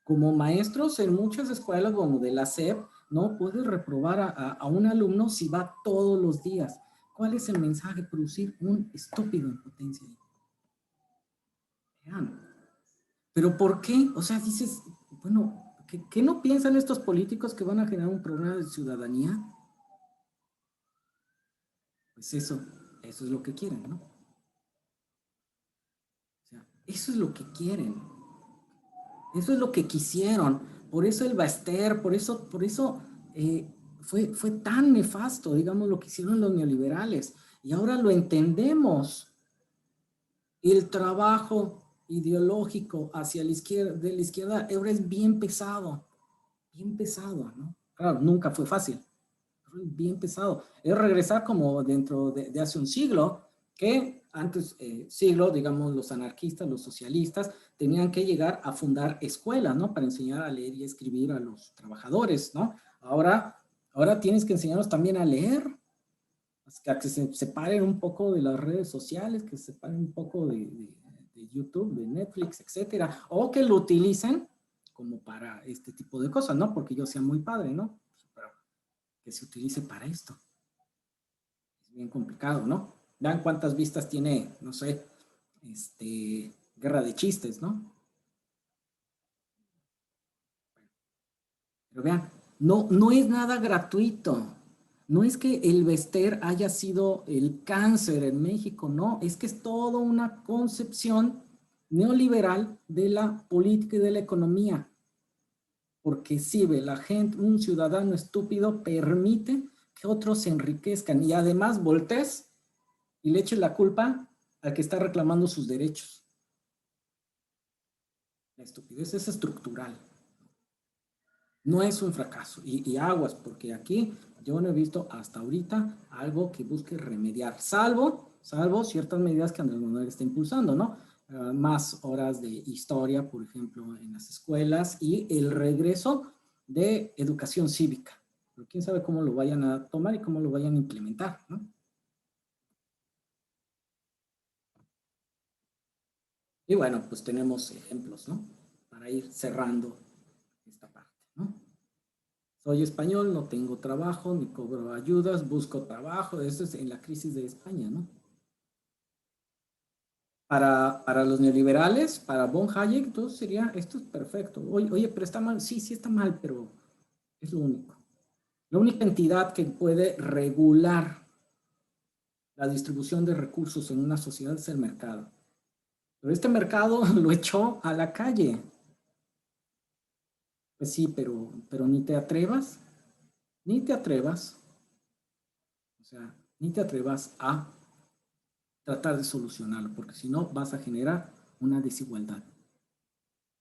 Como maestros en muchas escuelas, bueno, de la SEP, no puedes reprobar a un alumno si va todos los días. ¿Cuál es el mensaje? Producir un estúpido en potencia. Vean. ¿Pero por qué? O sea, dices, bueno, ¿qué no piensan estos políticos que van a generar un problema de ciudadanía? Pues eso es lo que quieren, ¿no? O sea, eso es lo que quieren. Eso es lo que quisieron. Por eso el Baster, por eso fue tan nefasto, digamos, lo que hicieron los neoliberales. Y ahora lo entendemos. El trabajo ideológico hacia la izquierda, de la izquierda ahora es bien pesado, ¿no? Claro, nunca fue fácil, pero es bien pesado. Es regresar como dentro de hace un siglo, que antes, siglo, digamos, los anarquistas, los socialistas, tenían que llegar a fundar escuelas, ¿no? Para enseñar a leer y escribir a los trabajadores, ¿no? Ahora tienes que enseñarlos también a leer, a que se separen un poco de las redes sociales, que se separen un poco de YouTube, de Netflix, etcétera, o que lo utilicen como para este tipo de cosas, ¿no? Porque yo sea muy padre, ¿no? Pero que se utilice para esto. Es bien complicado, ¿no? Vean cuántas vistas tiene, no sé, Guerra de Chistes, ¿no? Pero vean, no es nada gratuito. No es que el Bester haya sido el cáncer en México, no, es que es toda una concepción neoliberal de la política y de la economía. Porque si ve la gente, un ciudadano estúpido permite que otros se enriquezcan y además voltees y le eche la culpa al que está reclamando sus derechos. La estupidez es estructural. No es un fracaso. Y aguas, porque aquí yo no he visto hasta ahorita algo que busque remediar, salvo ciertas medidas que Andrés Manuel está impulsando, ¿no? Más horas de historia, por ejemplo, en las escuelas y el regreso de educación cívica. Pero quién sabe cómo lo vayan a tomar y cómo lo vayan a implementar, ¿no? Y bueno, pues tenemos ejemplos, ¿no? Para ir cerrando esta parte, ¿no? Soy español, no tengo trabajo, ni cobro ayudas, busco trabajo. Eso es en la crisis de España, ¿no? Para los neoliberales, para von Hayek, entonces sería, esto es perfecto. Oye, pero está mal. Sí, sí está mal, pero es lo único. La única entidad que puede regular la distribución de recursos en una sociedad es el mercado. Pero este mercado lo echó a la calle. Pues sí, pero ni te atrevas, ni te atrevas, o sea, ni te atrevas a tratar de solucionarlo, porque si no vas a generar una desigualdad.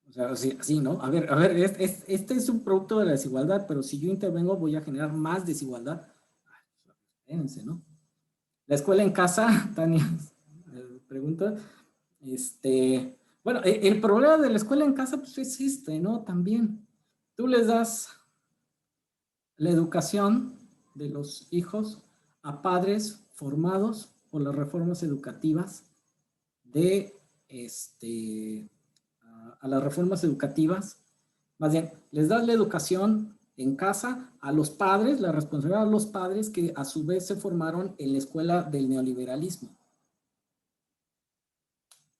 O sea, así, ¿no? A ver, este es un producto de la desigualdad, pero si yo intervengo voy a generar más desigualdad. Espérense, ¿no? La escuela en casa, Tania, pregunta, bueno, el problema de la escuela en casa, pues es ¿no? También, tú les das la educación de los hijos a padres formados por las reformas educativas de a las reformas educativas, más bien, les das la educación en casa a los padres, la responsabilidad a los padres que a su vez se formaron en la escuela del neoliberalismo.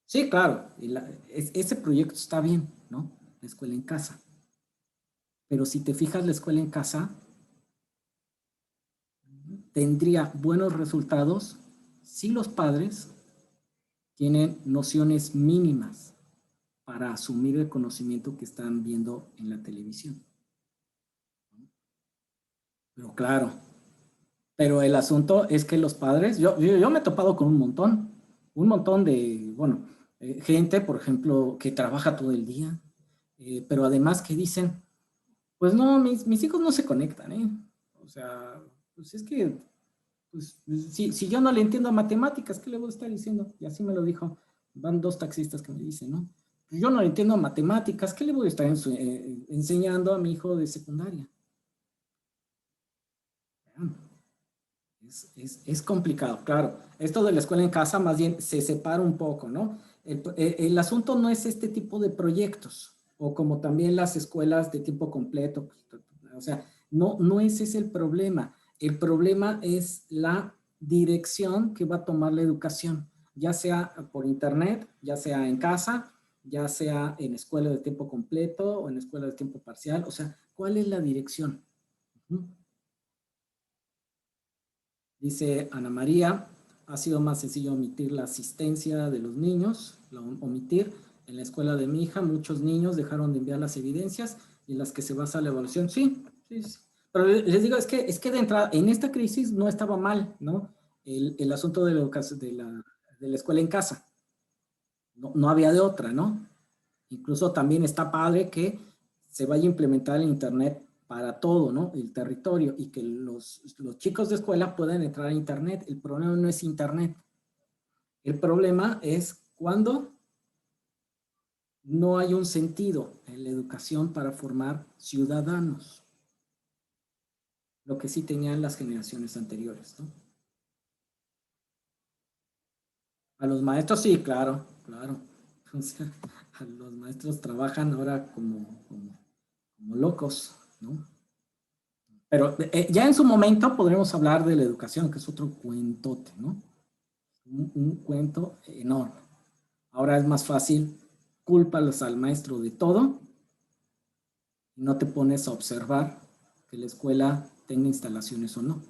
Sí, claro, ese proyecto está bien, ¿no? La escuela en casa. Pero si te fijas, la escuela en casa tendría buenos resultados si los padres tienen nociones mínimas para asumir el conocimiento que están viendo en la televisión. Pero claro, pero el asunto es que los padres, yo me he topado con un montón de, bueno, gente, por ejemplo, que trabaja todo el día, pero además que dicen, pues no, mis hijos no se conectan, ¿eh? O sea, pues es que, pues, si yo no le entiendo a matemáticas, ¿qué le voy a estar diciendo? Y así me lo dijo, van 2 taxistas que me dicen, ¿no? Pues yo no le entiendo a matemáticas, ¿qué le voy a estar enseñando a mi hijo de secundaria? Es complicado, claro. Esto de la escuela en casa más bien se separa un poco, ¿no? El asunto no es este tipo de proyectos, o como también las escuelas de tiempo completo, o sea, no ese es el problema. El problema es la dirección que va a tomar la educación, ya sea por internet, ya sea en casa, ya sea en escuela de tiempo completo o en escuela de tiempo parcial, o sea, ¿cuál es la dirección? Dice Ana María, ha sido más sencillo omitir la asistencia de los niños, omitir. En la escuela de mi hija, muchos niños dejaron de enviar las evidencias y en las que se basa la evaluación. Sí, sí, sí. Pero les digo, es que de entrada, en esta crisis no estaba mal, ¿no? El asunto de la educación, de la escuela en casa. No había de otra, ¿no? Incluso también está padre que se vaya a implementar el Internet para todo, ¿no? El territorio y que los chicos de escuela puedan entrar a Internet. El problema no es Internet. El problema es cuando no hay un sentido en la educación para formar ciudadanos, lo que sí tenían las generaciones anteriores, ¿no? A los maestros sí, claro, claro. O sea, a los maestros trabajan ahora como locos, ¿no? Pero ya en su momento podremos hablar de la educación, que es otro cuentote, ¿no? Un cuento enorme. Ahora es más fácil, cúlpalos al maestro de todo y no te pones a observar que la escuela tenga instalaciones o no.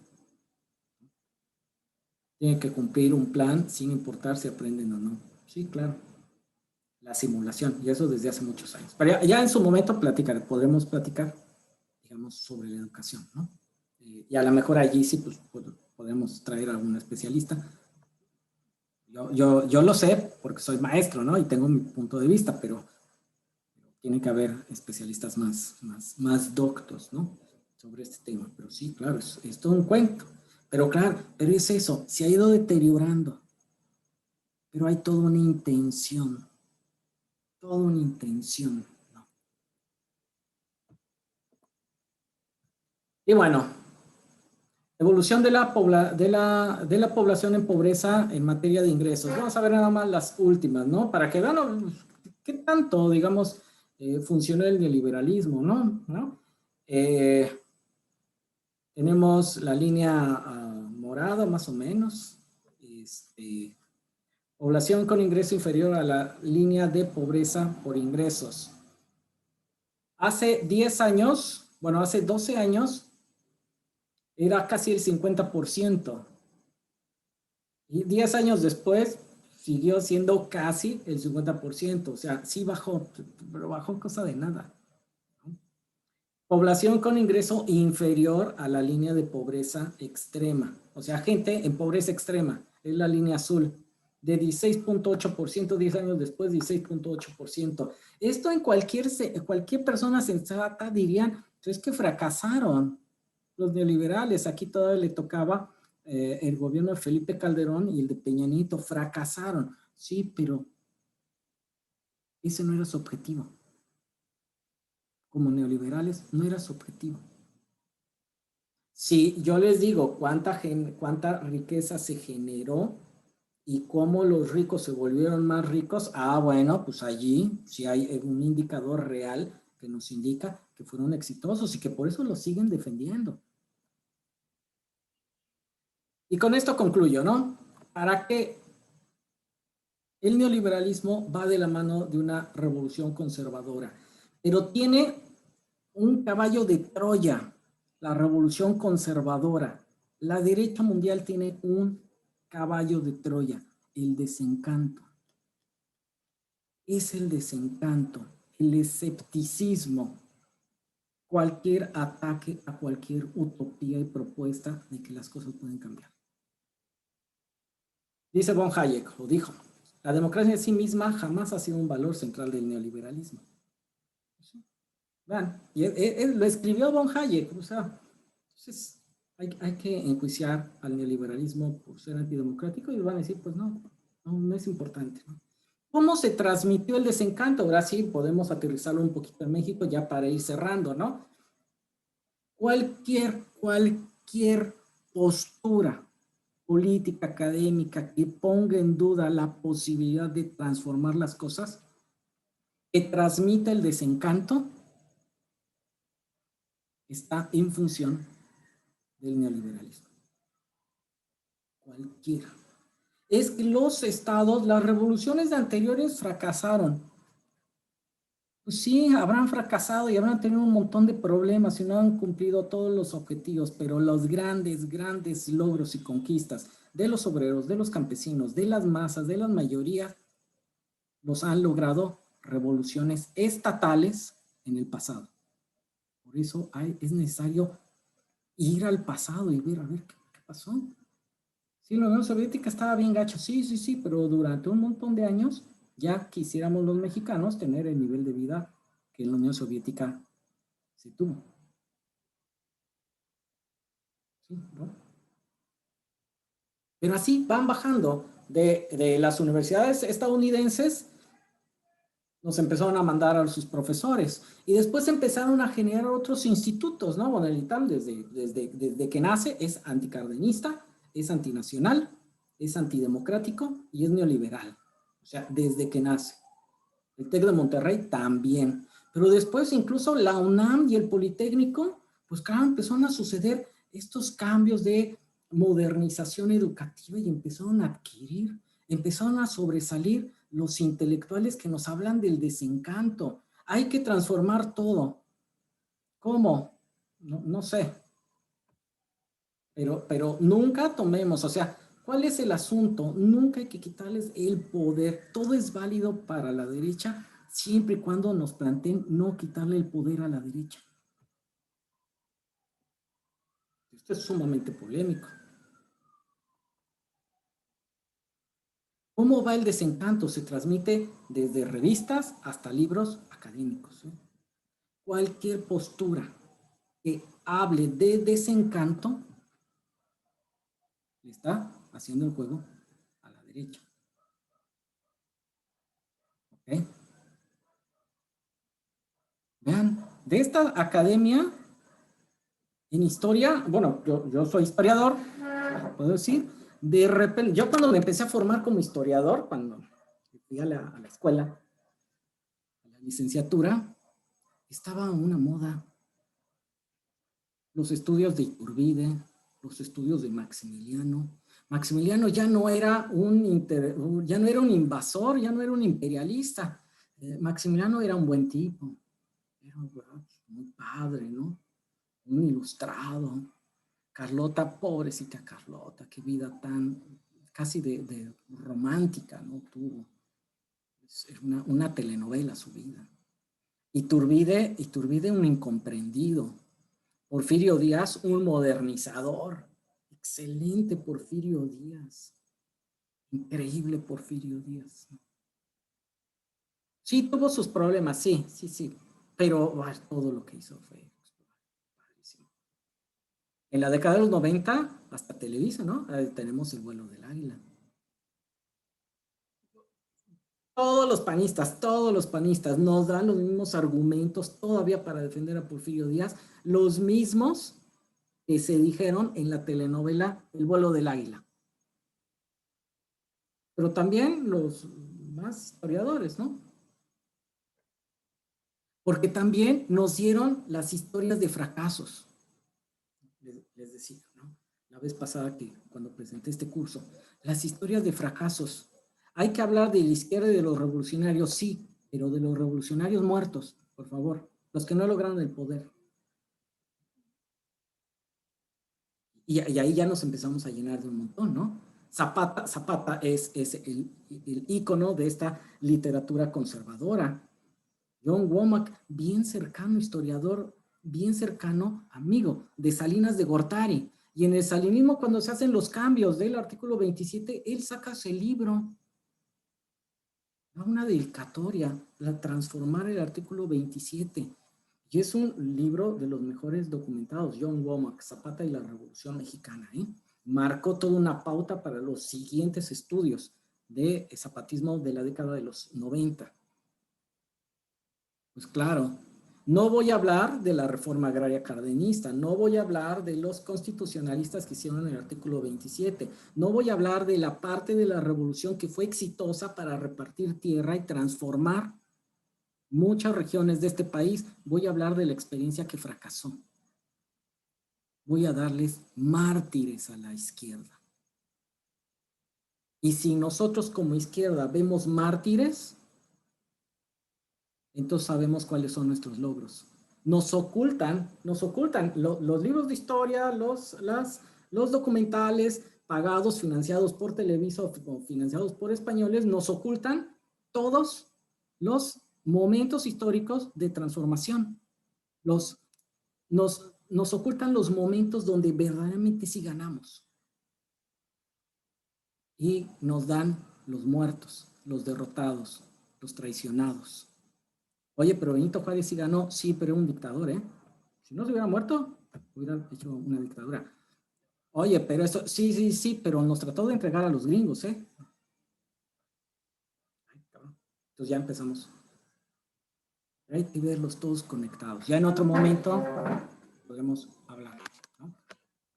Tiene que cumplir un plan sin importar si aprenden o no. Sí, claro. La simulación, y eso desde hace muchos años. Pero ya en su momento podremos platicar, digamos, sobre la educación, ¿no? Y a lo mejor allí sí pues, podemos traer a un especialista. Yo lo sé porque soy maestro, ¿no? Y tengo mi punto de vista, pero tiene que haber especialistas más doctos, ¿no? Sobre este tema. Pero sí, claro, es todo un cuento. Pero claro, pero es eso, se ha ido deteriorando. Pero hay toda una intención. Toda una intención, ¿no? Y bueno, evolución de la población en pobreza en materia de ingresos. Vamos a ver nada más las últimas, ¿no? Para que vean qué tanto, digamos, funcionó el neoliberalismo, ¿no? Tenemos la línea morada, más o menos. Población con ingreso inferior a la línea de pobreza por ingresos. Hace 10 años, bueno, hace 12 años, era casi el 50%. Y 10 años después siguió siendo casi el 50%. O sea, sí bajó, pero bajó cosa de nada. Población con ingreso inferior a la línea de pobreza extrema. O sea, gente en pobreza extrema. Es la línea azul. De 16.8%, 10 años después, 16.8%. Esto en cualquier persona sensata dirían, es que fracasaron los neoliberales. Aquí todavía le tocaba el gobierno de Felipe Calderón y el de Peña Nieto. Fracasaron. Sí, pero ese no era su objetivo. Como neoliberales, no era su objetivo. Si yo les digo cuánta riqueza se generó ¿Y cómo los ricos se volvieron más ricos? Ah, bueno, pues allí sí hay un indicador real que nos indica que fueron exitosos y que por eso los siguen defendiendo. Y con esto concluyo, ¿no? Para que el neoliberalismo va de la mano de una revolución conservadora, pero tiene un caballo de Troya, la revolución conservadora. La derecha mundial tiene un caballo de Troya, el desencanto. Es el desencanto, el escepticismo, cualquier ataque a cualquier utopía y propuesta de que las cosas pueden cambiar. Dice von Hayek, lo dijo, la democracia en sí misma jamás ha sido un valor central del neoliberalismo. Vean, lo escribió von Hayek, o sea, entonces hay que enjuiciar al neoliberalismo por ser antidemocrático y van a decir, pues no es importante, ¿no? ¿Cómo se transmitió el desencanto? Ahora sí podemos aterrizarlo un poquito en México ya para ir cerrando, ¿no? Cualquier postura política, académica que ponga en duda la posibilidad de transformar las cosas, que transmita el desencanto, está en función del neoliberalismo. Cualquiera. Es que los estados, las revoluciones anteriores fracasaron. Pues sí, habrán fracasado y habrán tenido un montón de problemas y no han cumplido todos los objetivos, pero los grandes logros y conquistas de los obreros, de los campesinos, de las masas, de las mayorías, los han logrado revoluciones estatales en el pasado. Por eso es necesario ir al pasado y ver, a ver, ¿qué pasó? Sí, la Unión Soviética estaba bien gacho, sí, pero durante un montón de años ya quisiéramos los mexicanos tener el nivel de vida que en la Unión Soviética se tuvo. Sí, ¿no? Pero así van bajando de las universidades estadounidenses, nos empezaron a mandar a sus profesores y después empezaron a generar otros institutos, ¿no? Bueno, el ITAM desde que nace es anticardenista, es antinacional, es antidemocrático y es neoliberal. O sea, desde que nace. El TEC de Monterrey también. Pero después incluso la UNAM y el Politécnico, pues claro, empezaron a suceder estos cambios de modernización educativa y empezaron a adquirir, empezaron a sobresalir los intelectuales que nos hablan del desencanto. Hay que transformar todo. ¿Cómo? No sé. Pero nunca tomemos, o sea, ¿cuál es el asunto? Nunca hay que quitarles el poder. Todo es válido para la derecha siempre y cuando nos planteen no quitarle el poder a la derecha. Esto es sumamente polémico. ¿Cómo va el desencanto? Se transmite desde revistas hasta libros académicos. Cualquier postura que hable de desencanto le está haciendo el juego a la derecha. ¿Ok? Vean, de esta academia en historia, bueno, yo soy historiador, puedo decir, de repente, yo cuando me empecé a formar como historiador, cuando fui a la escuela, a la licenciatura, estaba una moda. Los estudios de Iturbide, los estudios de Maximiliano. Maximiliano ya no era un invasor, ya no era un imperialista. Maximiliano era un buen tipo, era muy padre, ¿no? Un ilustrado. Carlota, pobrecita Carlota, qué vida tan casi de romántica, ¿no? Tuvo. Es una telenovela su vida. Iturbide un incomprendido. Porfirio Díaz, un modernizador. Excelente Porfirio Díaz. Increíble Porfirio Díaz. Sí, tuvo sus problemas, sí. Pero todo lo que hizo fue padrísimo. En la década de los 90, hasta Televisa, ¿no? Ahí tenemos El vuelo del águila. Todos los panistas nos dan los mismos argumentos todavía para defender a Porfirio Díaz, los mismos que se dijeron en la telenovela El vuelo del águila. pero también los más historiadores, ¿no? Porque también nos dieron las historias de fracasos. Les decía, ¿no? La vez pasada que cuando presenté este curso, las historias de fracasos. Hay que hablar de la izquierda y de los revolucionarios, sí, pero de los revolucionarios muertos, por favor, los que no lograron el poder. Y ahí ya nos empezamos a llenar de un montón, ¿no? Zapata es el ícono de esta literatura conservadora. John Womack, bien cercano historiador, bien cercano amigo de Salinas de Gortari. Y en el salinismo, cuando se hacen los cambios del artículo 27, él saca ese libro. Una dedicatoria, la transformar el artículo 27. Y es un libro de los mejores documentados, John Womack, Zapata y la Revolución Mexicana. Marcó toda una pauta para los siguientes estudios de zapatismo de la década de los 90. Pues claro, no voy a hablar de la reforma agraria cardenista, no voy a hablar de los constitucionalistas que hicieron el artículo 27, no voy a hablar de la parte de la revolución que fue exitosa para repartir tierra y transformar muchas regiones de este país. Voy a hablar de la experiencia que fracasó. Voy a darles mártires a la izquierda. Y si nosotros como izquierda vemos mártires, entonces sabemos cuáles son nuestros logros. Nos ocultan los libros de historia, los documentales pagados, financiados por Televisa o financiados por españoles, nos ocultan todos los momentos históricos de transformación. Nos ocultan los momentos donde verdaderamente sí ganamos. Y nos dan los muertos, los derrotados, los traicionados. Oye, pero Benito Juárez sí ganó, sí, pero era un dictador, ¿eh? Si no se hubiera muerto, hubiera hecho una dictadura. Oye, pero eso, sí, pero nos trató de entregar a los gringos, ¿eh? Ay, cabrón. Entonces ya empezamos. Hay que verlos todos conectados. Ya en otro momento podremos hablar, ¿no?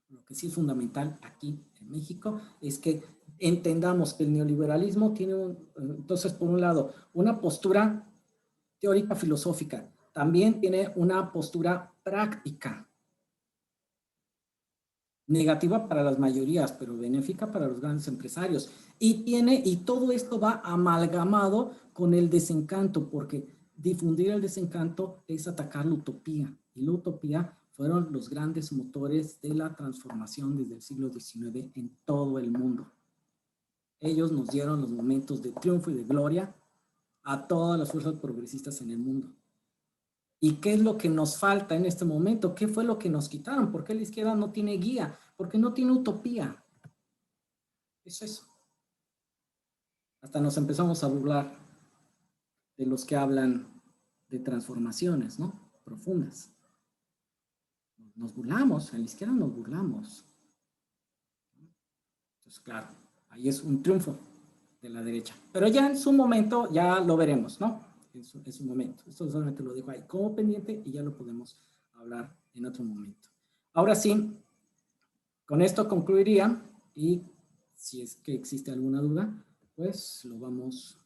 Lo que sí es fundamental aquí en México es que entendamos que el neoliberalismo tiene, entonces, por un lado, una postura teórica filosófica, también tiene una postura práctica, negativa para las mayorías, pero benéfica para los grandes empresarios. Y todo esto va amalgamado con el desencanto, porque difundir el desencanto es atacar la utopía. Y la utopía fueron los grandes motores de la transformación desde el siglo XIX en todo el mundo. Ellos nos dieron los momentos de triunfo y de gloria a todas las fuerzas progresistas en el mundo. ¿Y qué es lo que nos falta en este momento? ¿Qué fue lo que nos quitaron? ¿Por qué la izquierda no tiene guía? Porque no tiene utopía. Es eso. Hasta nos empezamos a burlar de los que hablan de transformaciones, ¿no? Profundas. Nos burlamos, en la izquierda nos burlamos. Entonces, claro, ahí es un triunfo de la derecha. Pero ya en su momento ya lo veremos, ¿no? En su momento. Esto solamente lo dejo ahí como pendiente y ya lo podemos hablar en otro momento. Ahora sí, con esto concluiría y si es que existe alguna duda, pues lo vamos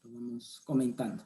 comentando.